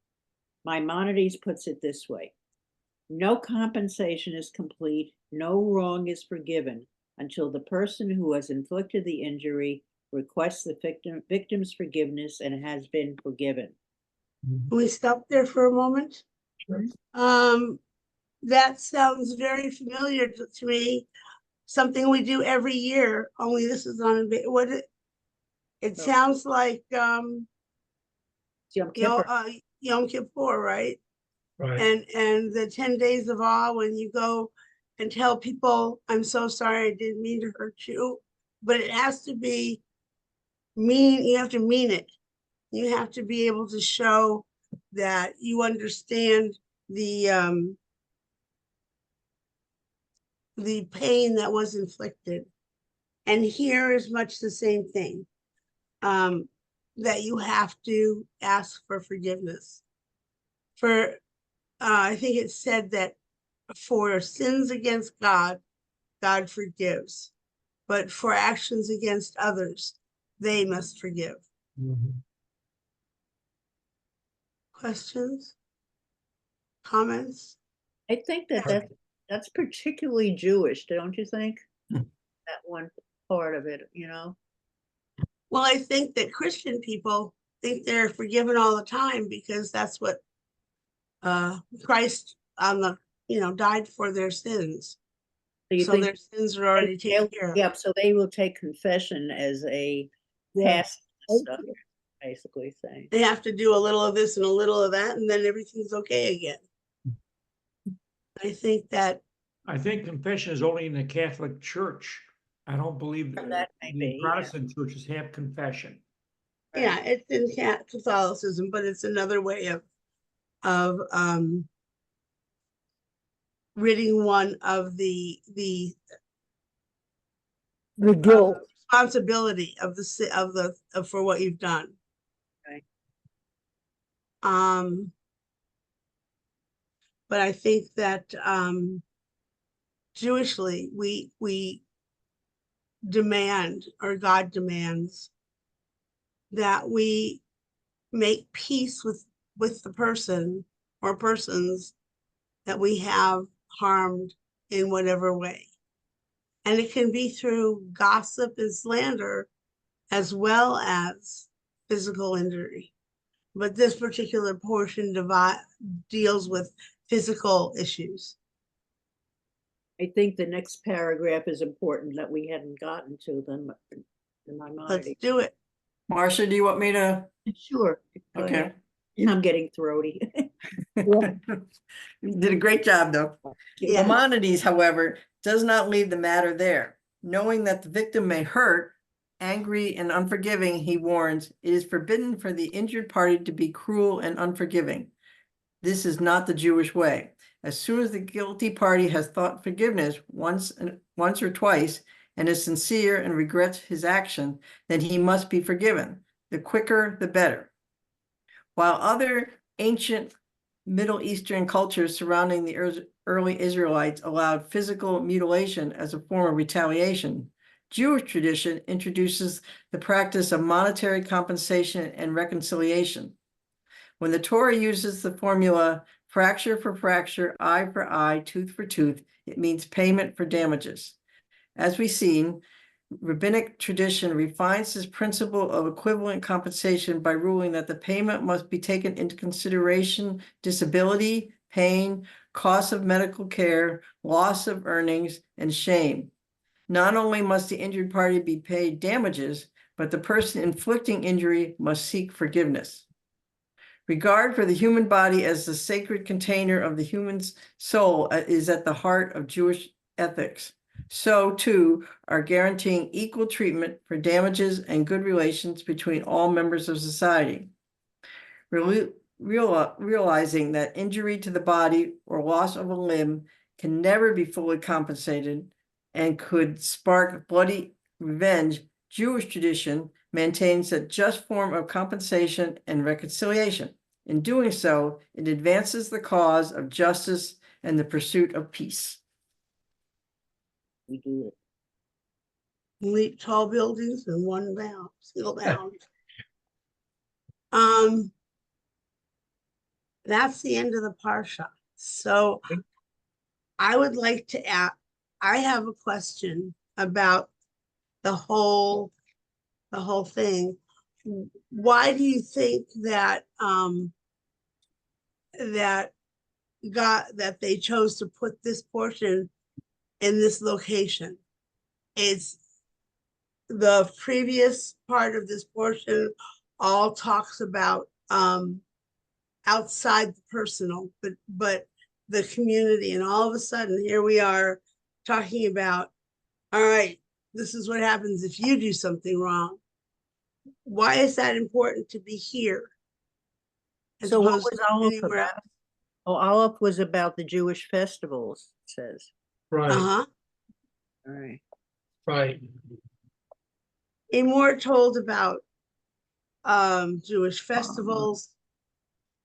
Maimonides puts it this way: no compensation is complete, no wrong is forgiven until the person who has inflicted the injury requests the victim's forgiveness and has been forgiven. Can we stop there for a moment? Sure. That sounds very familiar to me. Something we do every year, only this is on it sounds like Yom Kippur. Yom Kippur, right? Right. And the 10 days of awe, when you go and tell people, I'm so sorry, I didn't mean to hurt you, but it has to be you have to mean it. You have to be able to show that you understand the pain that was inflicted. And here is much the same thing, that you have to ask for forgiveness. I think it said that for sins against God, God forgives, but for actions against others, they must forgive. Questions? Comments? I think that's particularly Jewish, don't you think? That one part of it, Well, I think that Christian people think they're forgiven all the time because that's what Christ died for their sins. So their sins are already taken care of. Yep, so they will take confession as a past stuff, basically saying. They have to do a little of this and a little of that, and then everything's okay again. I think confession is only in the Catholic Church. I don't believe That may the be, Protestant churches have confession. yeah, it's in Catholicism, but it's another way of ridding one of the guilt. responsibility of for what you've done. Right. But I think that Jewishly we demand, or God demands, that we make peace with the person or persons that we have harmed in whatever way. And it can be through gossip and slander as well as physical injury. but this particular portion deals with physical issues. I think the next paragraph is important that we hadn't gotten to then in my Let's mind. do it. Marcia, do you want me to? Sure. go Okay. ahead. I'm getting throaty. You did a great job, though. Yeah. Maimonides, however, does not leave the matter there. Knowing that the victim may hurt, angry and unforgiving, he warns, it is forbidden for the injured party to be cruel and unforgiving. This is not the Jewish way. As soon as the guilty party has thought forgiveness once or twice and is sincere and regrets his action, then he must be forgiven. The quicker, the better. While other ancient Middle Eastern cultures surrounding the early Israelites allowed physical mutilation as a form of retaliation, Jewish tradition introduces the practice of monetary compensation and reconciliation. When the Torah uses the formula fracture for fracture, eye for eye, tooth for tooth, it means payment for damages. As we've seen, rabbinic tradition refines this principle of equivalent compensation by ruling that the payment must be taken into consideration disability, pain, cost of medical care, loss of earnings, and shame. Not only must the injured party be paid damages, but the person inflicting injury must seek forgiveness. Regard for the human body as the sacred container of the human's soul is at the heart of Jewish ethics. So, too, are guaranteeing equal treatment for damages and good relations between all members of society. Realizing that injury to the body or loss of a limb can never be fully compensated and could spark bloody revenge, Jewish tradition maintains a just form of compensation and reconciliation. In doing so, it advances the cause of justice and the pursuit of peace. We do it. Leap tall buildings in one bound, single bound. That's the end of the parsha. So I would like to ask, I have a question about the whole thing. Why do you think that that they chose to put this portion in this location? It's the previous part of this portion all talks about outside the personal, but the community, and all of a sudden here we are talking about, all right, this is what happens if you do something wrong. Why is that important to be here? So what was Aleph anywhere about? Oh, Aleph was about the Jewish festivals, it says. Right, Uh-huh. All right. right. Amor told about Jewish festivals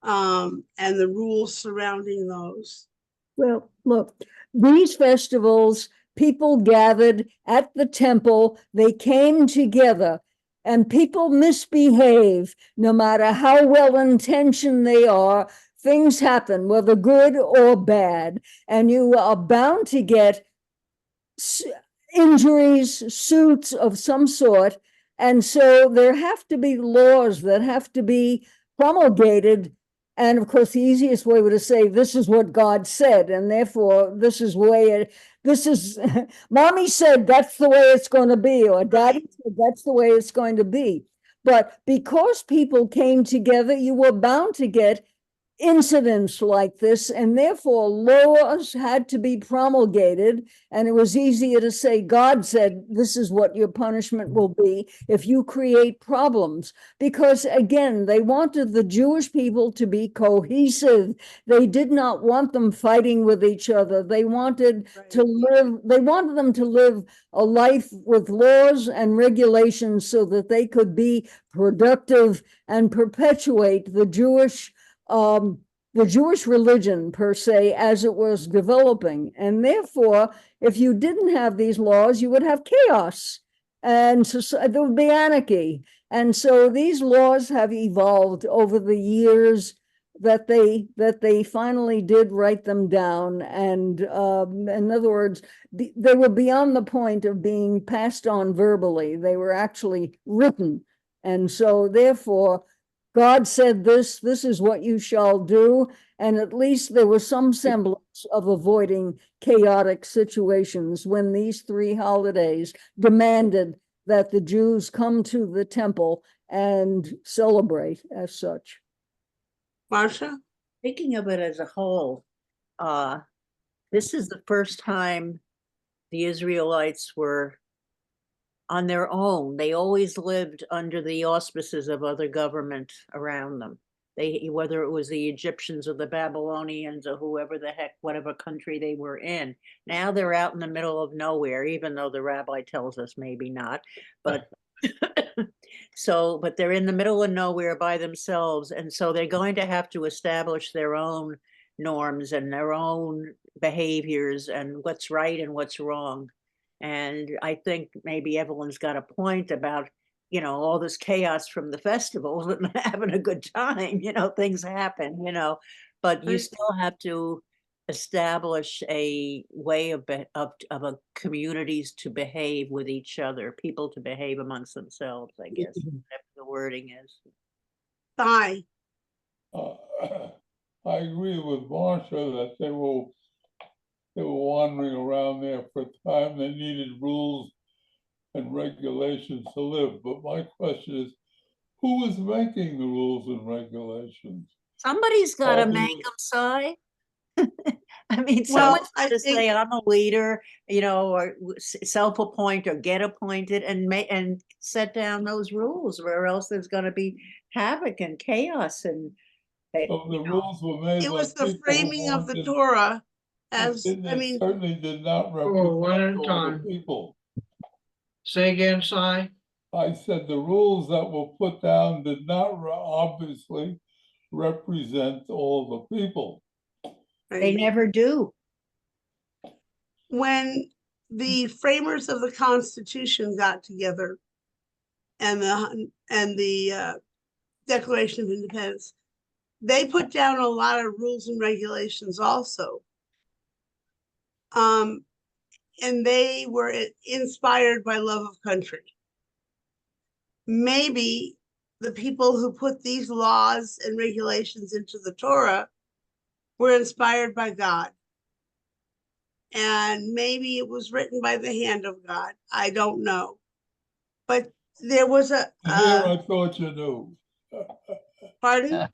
and the rules surrounding those. Well, look, these festivals, people gathered at the temple, they came together, and people misbehave no matter how well-intentioned they are. Things happen, whether good or bad, and you are bound to get injuries, suits of some sort. And so there have to be laws that have to be promulgated. And of course, the easiest way would to say, this is what God said, and therefore this is mommy said that's the way it's going to be, or daddy said that's the way it's going to be. But because people came together, you were bound to get incidents like this, and therefore laws had to be promulgated, and it was easier to say God said this is what your punishment will be if you create problems, because again, they wanted the Jewish people to be cohesive. They did not want them fighting with each other. They wanted them to live a life with laws and regulations so that they could be productive and perpetuate the Jewish religion per se as it was developing. And therefore, if you didn't have these laws, you would have chaos, and so there would be anarchy. And so these laws have evolved over the years that they finally did write them down. And in other words, they were beyond the point of being passed on verbally. They were actually written. And so therefore, God said this is what you shall do. And at least there was some semblance of avoiding chaotic situations when these 3 holidays demanded that the Jews come to the temple and celebrate as such. Marcia? Thinking of it as a whole, this is the first time the Israelites were on their own. They always lived under the auspices of other government around them. Whether it was the Egyptians or the Babylonians or whoever the heck, whatever country they were in. Now they're out in the middle of nowhere, even though the rabbi tells us maybe not. But but they're in the middle of nowhere by themselves. And so they're going to have to establish their own norms and their own behaviors and what's right and what's wrong. And I think maybe Evelyn's got a point about, all this chaos from the festivals and having a good time, things happen, but you Right. still have to establish a way of a communities to behave with each other, people to behave amongst themselves, I guess, whatever the wording is. Bye. I agree with Marcia that they were wandering around there for time. They needed rules and regulations to live. But my question is, who is making the rules and regulations? Somebody's got to All make the- them, Si. I mean, Well, someone's I got to say, think- I'm a leader, or self-appoint or get appointed and set down those rules, or else there's going to be havoc and chaos. And So the rules were made. It by was the people who framing of the wanted- Torah as, It I mean, certainly did not one at a represent all time. the people. Say again, Si. I said the rules that were put down did not obviously represent all the people. they never do. when the framers of the Constitution got together and the Declaration of Independence, they put down a lot of rules and regulations also. And they were inspired by love of country. Maybe the people who put these laws and regulations into the Torah were inspired by God. And maybe it was written by the hand of God. I don't know. But there was Here I thought you knew. pardon?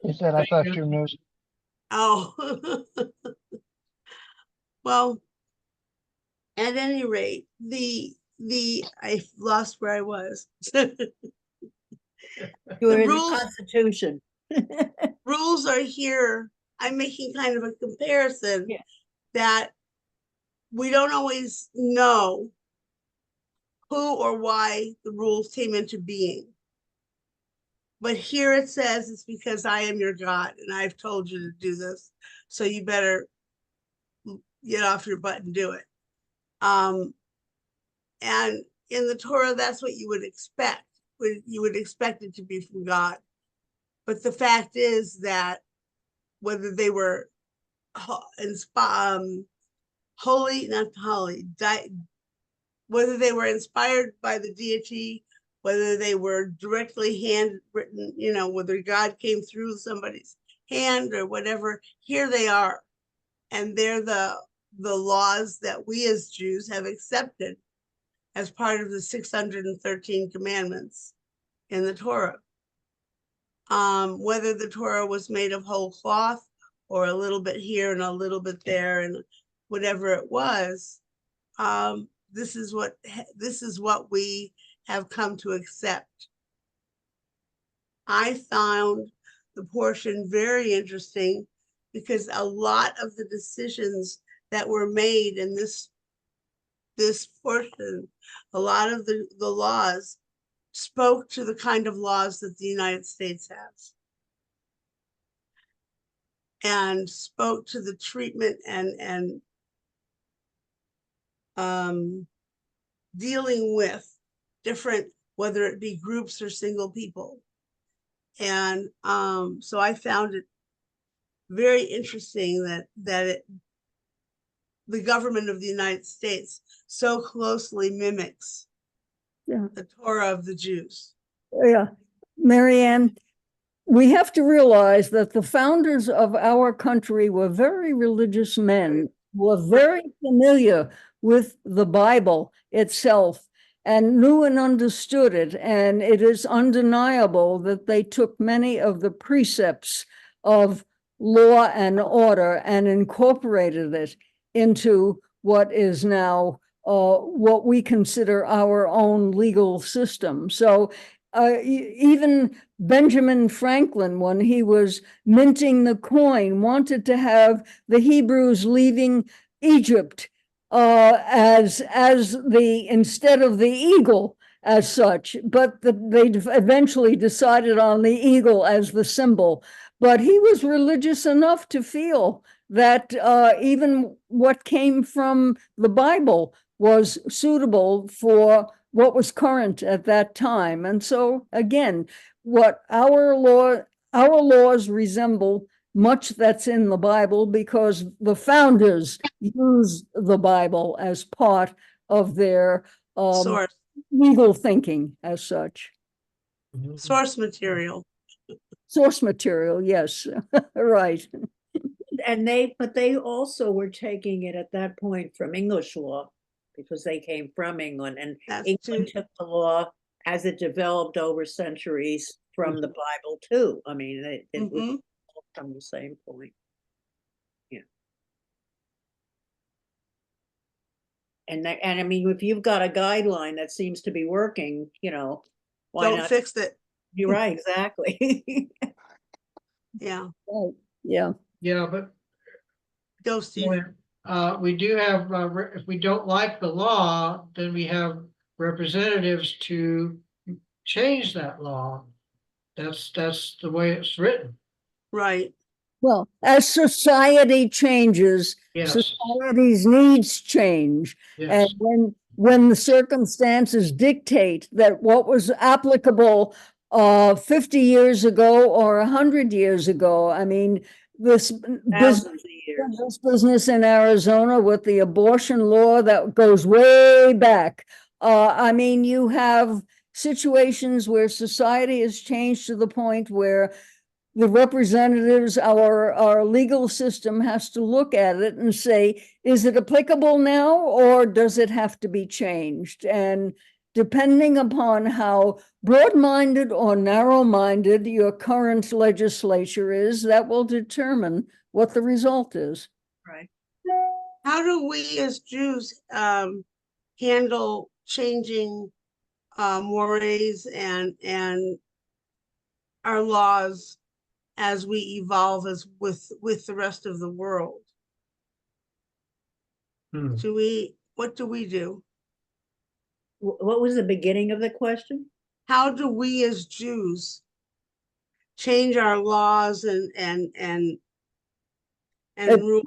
He said, I thought you knew. Oh. Well, at any rate, I lost where I was. You were in the rules- Constitution. Rules are here. I'm making kind of a comparison that we don't always know who or why the rules came into being. But here it says it's because I am your God and I've told you to do this. So you better get off your butt and do it. And in the Torah, that's what you would expect. You would expect it to be from God. But the fact is that whether they were whether they were inspired by the deity, whether they were directly handwritten, whether God came through somebody's hand or whatever, here they are. And they're the laws that we as Jews have accepted as part of the 613 commandments in the Torah. Whether the Torah was made of whole cloth or a little bit here and a little bit there and whatever it was, this is what we have come to accept. I found the portion very interesting because a lot of the decisions that were made in this portion, a lot of the laws spoke to the kind of laws that the United States has and spoke to the treatment and dealing with different, whether it be groups or single people. And so I found it very interesting that the government of the United States so closely mimics the Torah of the Jews. Yeah, Marianne, we have to realize that the founders of our country were very religious men, were very familiar with the Bible itself and knew and understood it. And it is undeniable that they took many of the precepts of law and order and incorporated it into what is now what we consider our own legal system. So even Benjamin Franklin, when he was minting the coin, wanted to have the Hebrews leaving Egypt as the instead of the eagle as such, but they eventually decided on the eagle as the symbol. But he was religious enough to feel that even what came from the Bible was suitable for what was current at that time. And so again, what our laws resemble much that's in the Bible because the founders used the Bible as part of their Source, legal thinking as such. source material. Source material, yes, right. And but they also were taking it at that point from English law because they came from England, and That's England too- took the law as it developed over centuries from the Bible too. I mean, it was Mhm. all from the same point. Yeah. And I mean, if you've got a guideline that seems to be working, why Don't not? fix it. You're right, exactly. Yeah, Right. Yeah. Yeah, but go Steve. we do have, if we don't like the law, then we have representatives to change that law. That's the way it's written. Right. Well, as society changes, Yes, society's needs change. And yes, when the circumstances dictate that what was applicable 50 years ago or 100 years ago, I mean, this Thousands of years. business in Arizona with the abortion law that goes way back. I mean, you have situations where society has changed to the point where the representatives, our legal system has to look at it and say, is it applicable now or does it have to be changed? And depending upon how broad-minded or narrow-minded your current legislature is, that will determine what the result is. Right. How do we as Jews handle changing mores and our laws as we evolve as with the rest of the world? Hmm. What do we do? What was the beginning of the question? How do we as Jews change our laws and It- rules?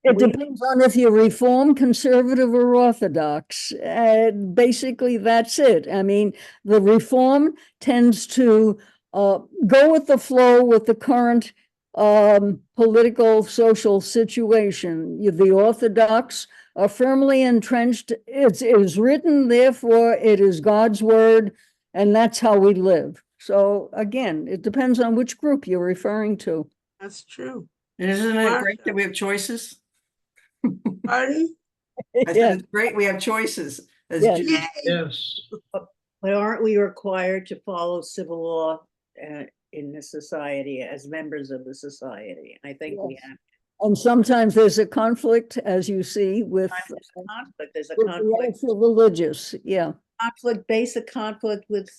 It depends on if you're Reform, Conservative, or Orthodox. Basically, that's it. I mean, the Reform tends to go with the flow with the current political, social situation. The Orthodox are firmly entrenched. It is written, therefore, it is God's word, and that's how we live. So again, it depends on which group you're referring to. That's true. And isn't it Martha. great that we have choices? Pardon? I said, Yeah. it's great we have choices as Yes. Jews. Yay. yes. But aren't we required to follow civil law in the society as members of the society? I think we Yes. have. And sometimes there's a conflict, as you see, with There's a conflict. There's a with the conflict. actual religious, yeah. Basic conflict with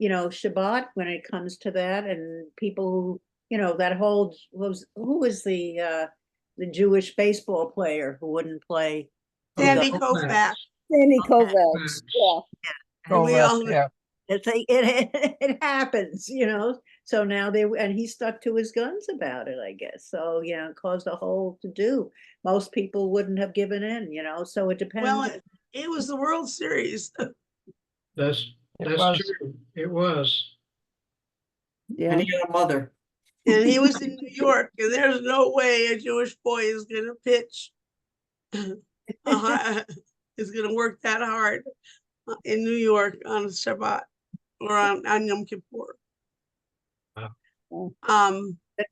Shabbat when it comes to that, and people who that whole who was the Jewish baseball player who wouldn't play. Sandy Oh, Koufax. Sandy Okay. Koufax, yeah. And we all Yeah. It happens, so now and he stuck to his guns about it, I guess. So, it caused a whole to do. Most people wouldn't have given in, so it depends. Well, it was the World Series. That's was. true. It was. Yeah. And he had a mother. And he was in New York, and there's no way a Jewish boy is going to pitch. Is going to work that hard in New York on Shabbat or on Yom Kippur. Oh.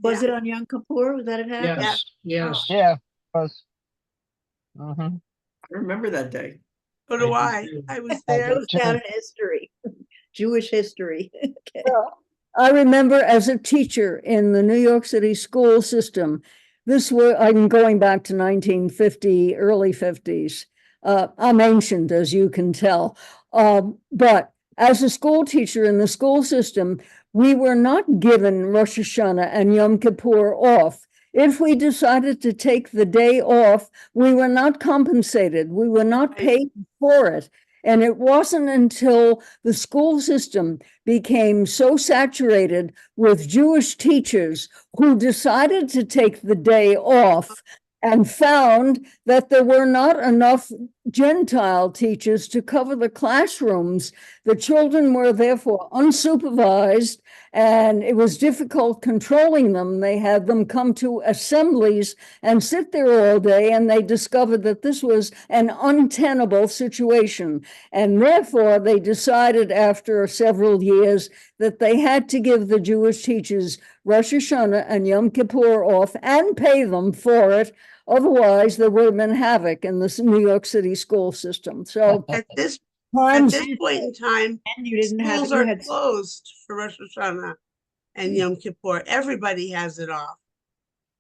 Was it on Yom Kippur that it happened? Yes, yes. Yeah, was. Mhm. I remember that day. So do I I. do too. I was I there. do. Goes down in history, Jewish history. Okay. I remember as a teacher in the New York City school system, I'm going back to 1950, early 50s. I'm ancient, as you can tell. But as a school teacher in the school system, we were not given Rosh Hashanah and Yom Kippur off. If we decided to take the day off, we were not compensated. We were not paid for it. And it wasn't until the school system became so saturated with Jewish teachers who decided to take the day off and found that there were not enough Gentile teachers to cover the classrooms. The children were therefore unsupervised, and it was difficult controlling them. They had them come to assemblies and sit there all day, and they discovered that this was an untenable situation. And therefore, they decided after several years that they had to give the Jewish teachers Rosh Hashanah and Yom Kippur off and pay them for it. Otherwise, there would have been havoc in the New York City school system. So At this times, point in time, And you didn't have, schools you are had, closed for Rosh Hashanah and Yom Kippur. Everybody has it off.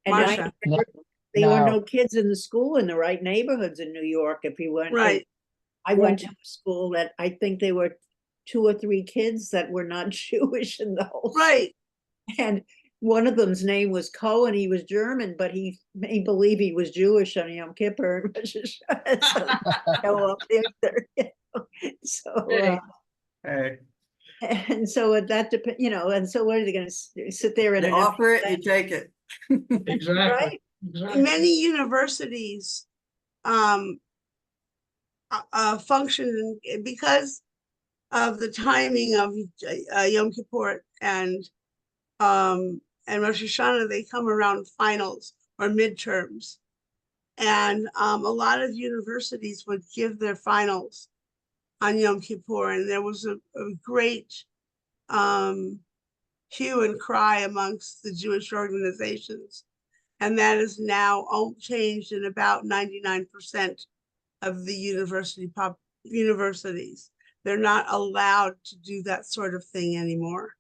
and I Marsha. remember there were No. no kids in the school in the right neighborhoods in New York. If you went, Right. I went to a school that I think there were 2 or 3 kids that were not Jewish in the whole. Right. And one of them's name was Cohen. He was German, but he made believe he was Jewish on Yom Kippur and Rosh Hashanah. So go up there, you know. So, Hey, and so that depends, you know, and so what are they going to sit there and you offer it, you take it. Exactly, right? exactly. Many universities function because of the timing of Yom Kippur and Rosh Hashanah. They come around finals or midterms, and a lot of universities would give their finals on Yom Kippur, and there was a great hue and cry amongst the Jewish organizations, and that is now changed in about 99% of the universities. They're not allowed to do that sort of thing anymore.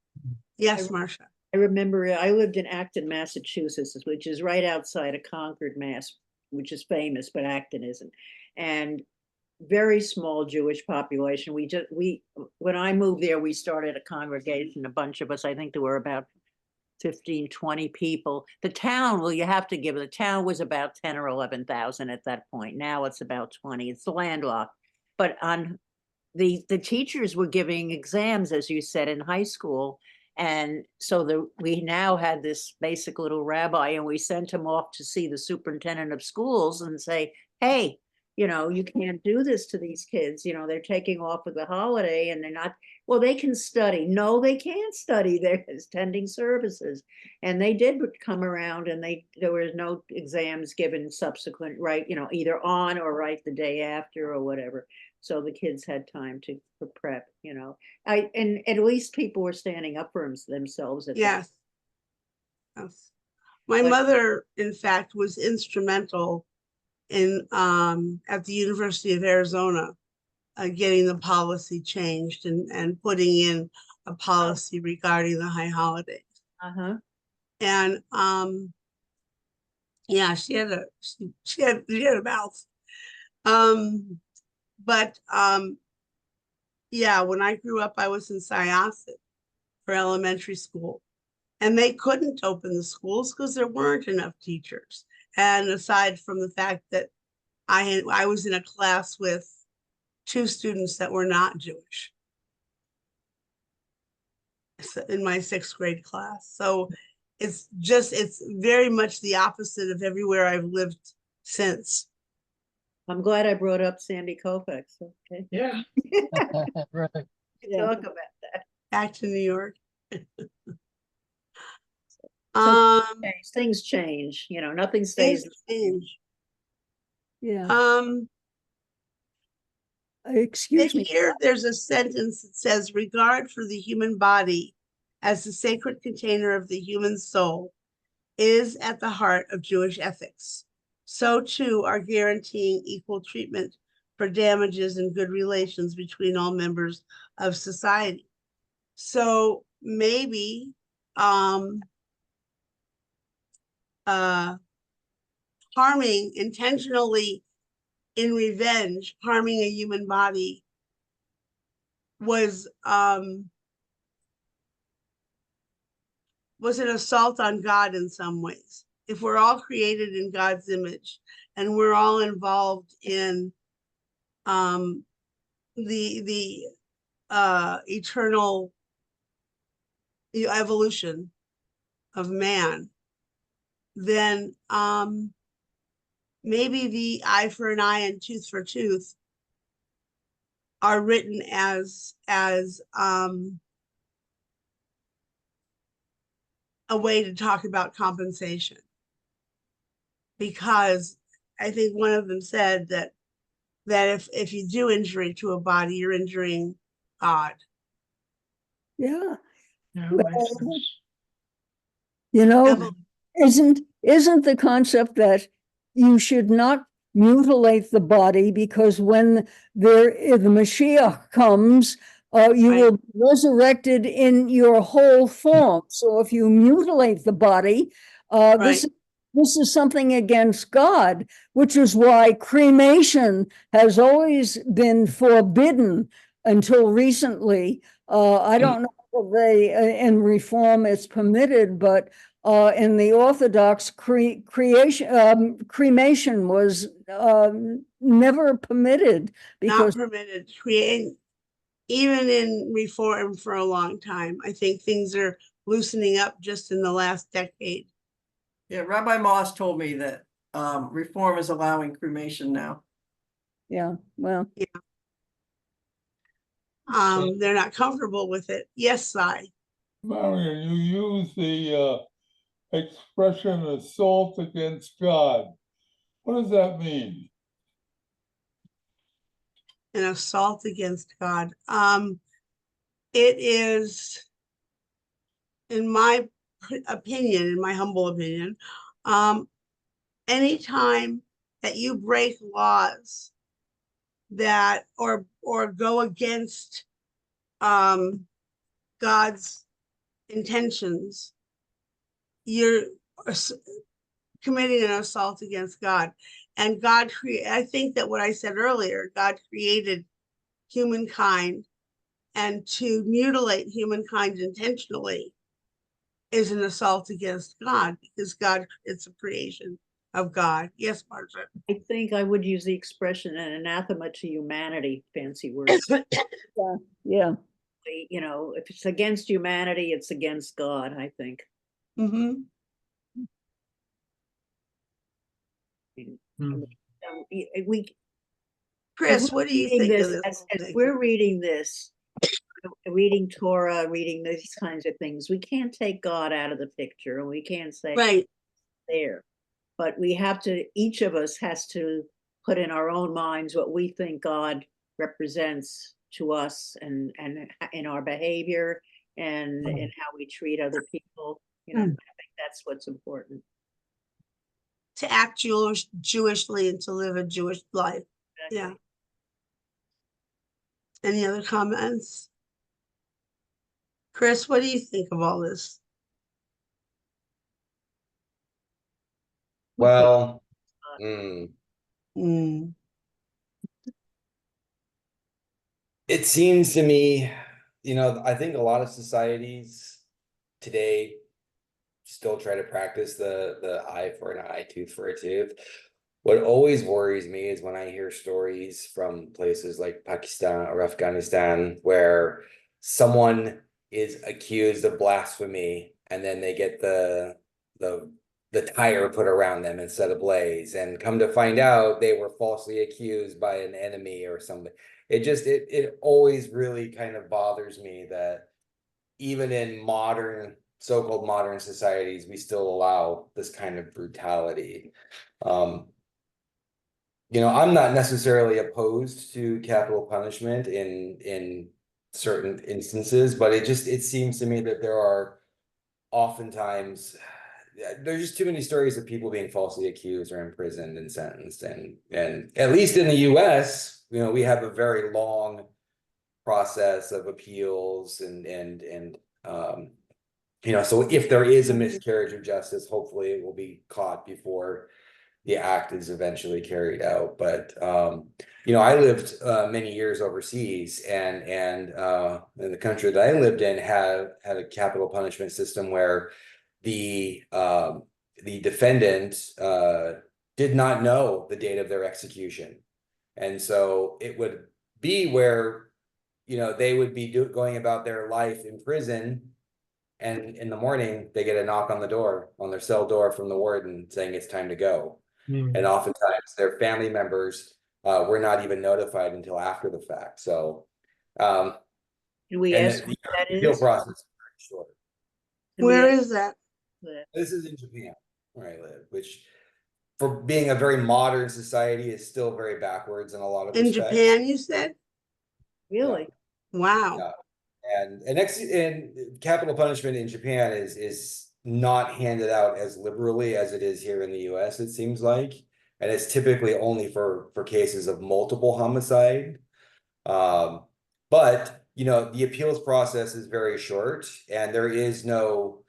Yes, Marsha. I remember I lived in Acton, Massachusetts, which is right outside of Concord, Mass, which is famous, but Acton isn't. And very small Jewish population. When I moved there, we started a congregation, a bunch of us. I think there were about 15, 20 people. The town, well, you have to give it, the town was about 10 or 11,000 at that point. Now it's about 20. It's landlocked. But on the teachers were giving exams, as you said, in high school. And so we now had this basic little rabbi, and we sent him off to see the superintendent of schools and say, hey, you know, you can't do this to these kids. You know, they're taking off with the holiday and they're not, well, they can study. No, they can't study. They're attending services. And they did come around, and there were no exams given subsequent, right, you know, either on or right the day after or whatever. So the kids had time for prep, you know. And at least people were standing up for themselves. Yes. Yes. My mother, in fact, was instrumental in at the University of Arizona getting the policy changed and putting in a policy regarding the high holidays. And yeah, she had a mouth. But yeah, when I grew up, I was in Syosset for elementary school, and they couldn't open the schools because there weren't enough teachers. And aside from the fact that I was in a class with 2 students that were not Jewish in my 6th grade class. So it's very much the opposite of everywhere I've lived since. I'm glad I brought up Sandy Koufax. Okay. Yeah. Right. Talk about that. Back to New York. Things change, you know, nothing stays the same. yeah. excuse me. Here, there's a sentence that says, regard for the human body as the sacred container of the human soul is at the heart of Jewish ethics. So too are guaranteeing equal treatment for damages and good relations between all members of society. So maybe harming intentionally in revenge, harming a human body was an assault on God in some ways. If we're all created in God's image and we're all involved in the eternal evolution of man, then maybe the eye for an eye and tooth for tooth are written as a way to talk about compensation. Because I think one of them said that if you do injury to a body, you're injuring God. Yeah. Yeah, Well, makes sense. You know, Evolution. isn't the concept that you should not mutilate the body, because when the Mashiach comes, you Right. will be resurrected in your whole form. So if you mutilate the body, this is something against God, which is why cremation has always been forbidden until recently. I don't know if in Reform it's permitted, but in the Orthodox, cremation was never permitted Not because permitted. Even in Reform for a long time. I think things are loosening up just in the last decade. Yeah, Rabbi Moss told me that Reform is allowing cremation now. yeah, well, They're not comfortable with it. Yes, Sai. Marion, you use the expression assault against God. What does that mean? An assault against God. It is, in my opinion, in my humble opinion, anytime that you break laws that or go against God's intentions, you're committing an assault against God. And I think that what I said earlier, God created humankind, and to mutilate humankind intentionally is an assault against God, because God, it's a creation of God. Yes, Margaret. I think I would use the expression an anathema to humanity, fancy words. yeah. You know, if it's against humanity, it's against God, I think. Mm-hmm. We Chris, what do you think of this? As we're reading this, reading Torah, reading these kinds of things, we can't take God out of the picture, and we can't say right there. But we have to, each of us has to put in our own minds what we think God represents to us, and in our behavior and in how we treat other people. You know, I think that's what's important. To act Jewishly and to live a Jewish life. Exactly. Yeah. Any other comments? Chris, what do you think of all this? Well, it seems to me, I think a lot of societies today still try to practice the eye for an eye, tooth for a tooth. What always worries me is when I hear stories from places like Pakistan or Afghanistan where someone is accused of blasphemy and then they get the tire put around them and set ablaze, and come to find out they were falsely accused by an enemy or something. It always really kind of bothers me that even in so-called modern societies, we still allow this kind of brutality. I'm not necessarily opposed to capital punishment in certain instances, but it seems to me that there are oftentimes there's just too many stories of people being falsely accused or imprisoned and sentenced, and at least in the US, we have a very long process of appeals and so if there is a miscarriage of justice, hopefully it will be caught before the act is eventually carried out. But I lived many years overseas, and in the country that I lived in had a capital punishment system where the defendant did not know the date of their execution, and so it would be where they would be going about their life in prison. And in the morning, they get a knock on their cell door from the warden saying it's time to go. And oftentimes their family members were not even notified until after the fact. So, Do we and ask the what that appeal is? process is very short. Where is that? This is in Japan, where I live, which for being a very modern society is still very backwards in a lot of In respects. Japan, you said? Really? Wow. Yeah. And capital punishment in Japan is not handed out as liberally as it is here in the US, it seems like. And it's typically only for cases of multiple homicide. But the appeals process is very short, and there is no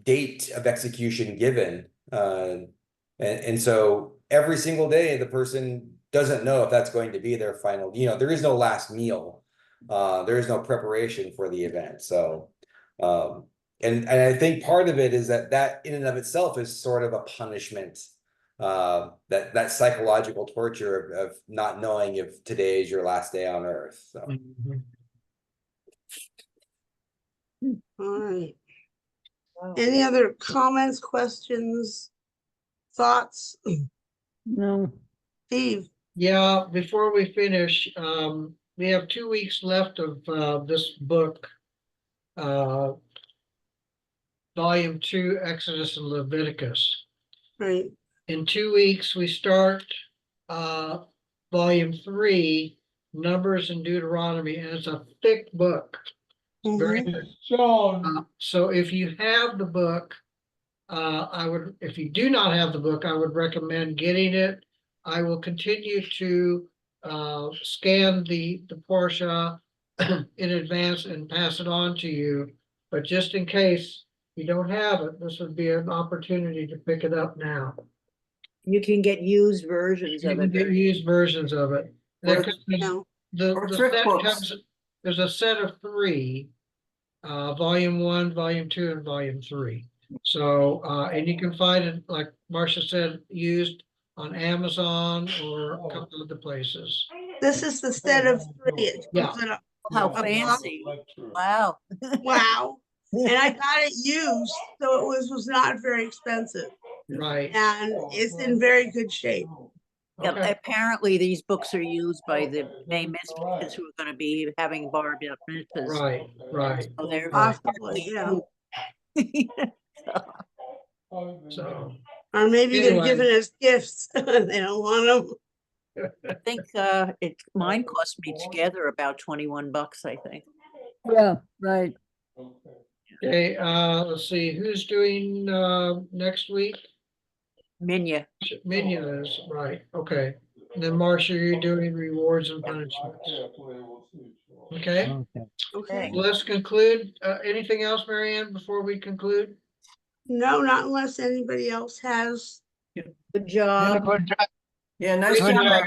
date of execution given. And so every single day the person doesn't know if that's going to be their final, there is no last meal. There is no preparation for the event. So, and I think part of it is that in and of itself is sort of a punishment, that psychological torture of not knowing if today is your last day on earth. So. All right. Any other comments, questions, thoughts? No. Steve? Yeah, before we finish, we have 2 weeks left of this book. Volume 2, Exodus and Leviticus. Right. In 2 weeks, we start volume 3, Numbers and Deuteronomy, and it's a thick book. Very Mhm. thick. John, So if you have the book, if you do not have the book, I would recommend getting it. I will continue to scan the Porsche in advance and pass it on to you. But just in case you don't have it, this would be an opportunity to pick it up now. You can get used versions You of can it. get used versions of it. There Or- comes- No. or the thrift set books. comes, there's a set of 3, volume 1, volume 2, and volume 3. So, and you can find it, like Marcia said, used on Amazon or a couple of the places. This is the set of 3. It Yeah. comes in a- How A fancy. lecture. Wow. wow. And I got it used, so it was not very expensive. Right. And it's in very good shape. Yeah, Okay. apparently these books are used by the May mistress who are gonna be having bar mitzvahs. Right, right. So they're Possibly, yeah. So, Or maybe they're Anyway. giving us gifts. They don't want them. I think mine cost me together about $21, I think. Yeah, right. okay, let's see, who's doing next week? Minya. Minya is, right, okay. And then Marcia, you're doing rewards and punishments. Okay, Okay. let's conclude. Anything else, Marianne, before we conclude? No, not unless anybody else has. Good job. Good job. Yeah, nice Good job, job.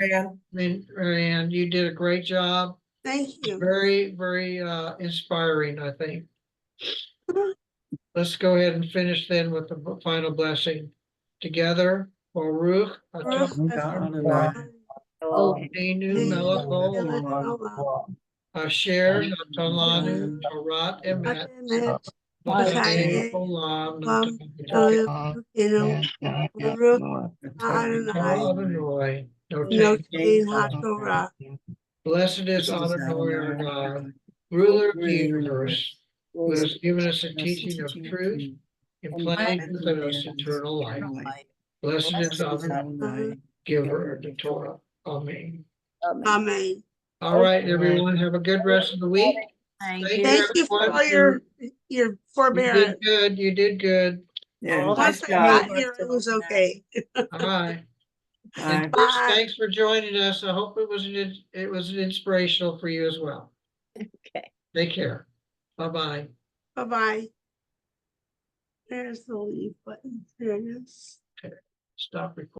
Marianne. Marianne, you did a great job. Thank you. Very, very inspiring, I think. Let's go ahead and finish then with the final blessing. Together, Baruch Baruch atah Eloheinu melech haolam, asher natan lanu Torah emet, Emet, v'chayei olam natan Baruch Adonai, Adonai, Notein HaTorah. Blessed is Adonai our God, ruler of the universe, who has given us a teaching of truth, implanting within us eternal life. Blessed is Adonai. giver of the Torah. Amen. Amen. All right, everyone, have a good rest of the week. Thank Thank you. Thank you for everyone. all your You did forbearance. good, you did good. Yeah, All Once nice I got job. here, it was okay. Bye. Bye. And Chris, Bye. thanks for joining us. I hope it was inspirational for you as well. Okay. Take care. Bye-bye. Bye-bye. There's the leave button. There it is. Stop recording.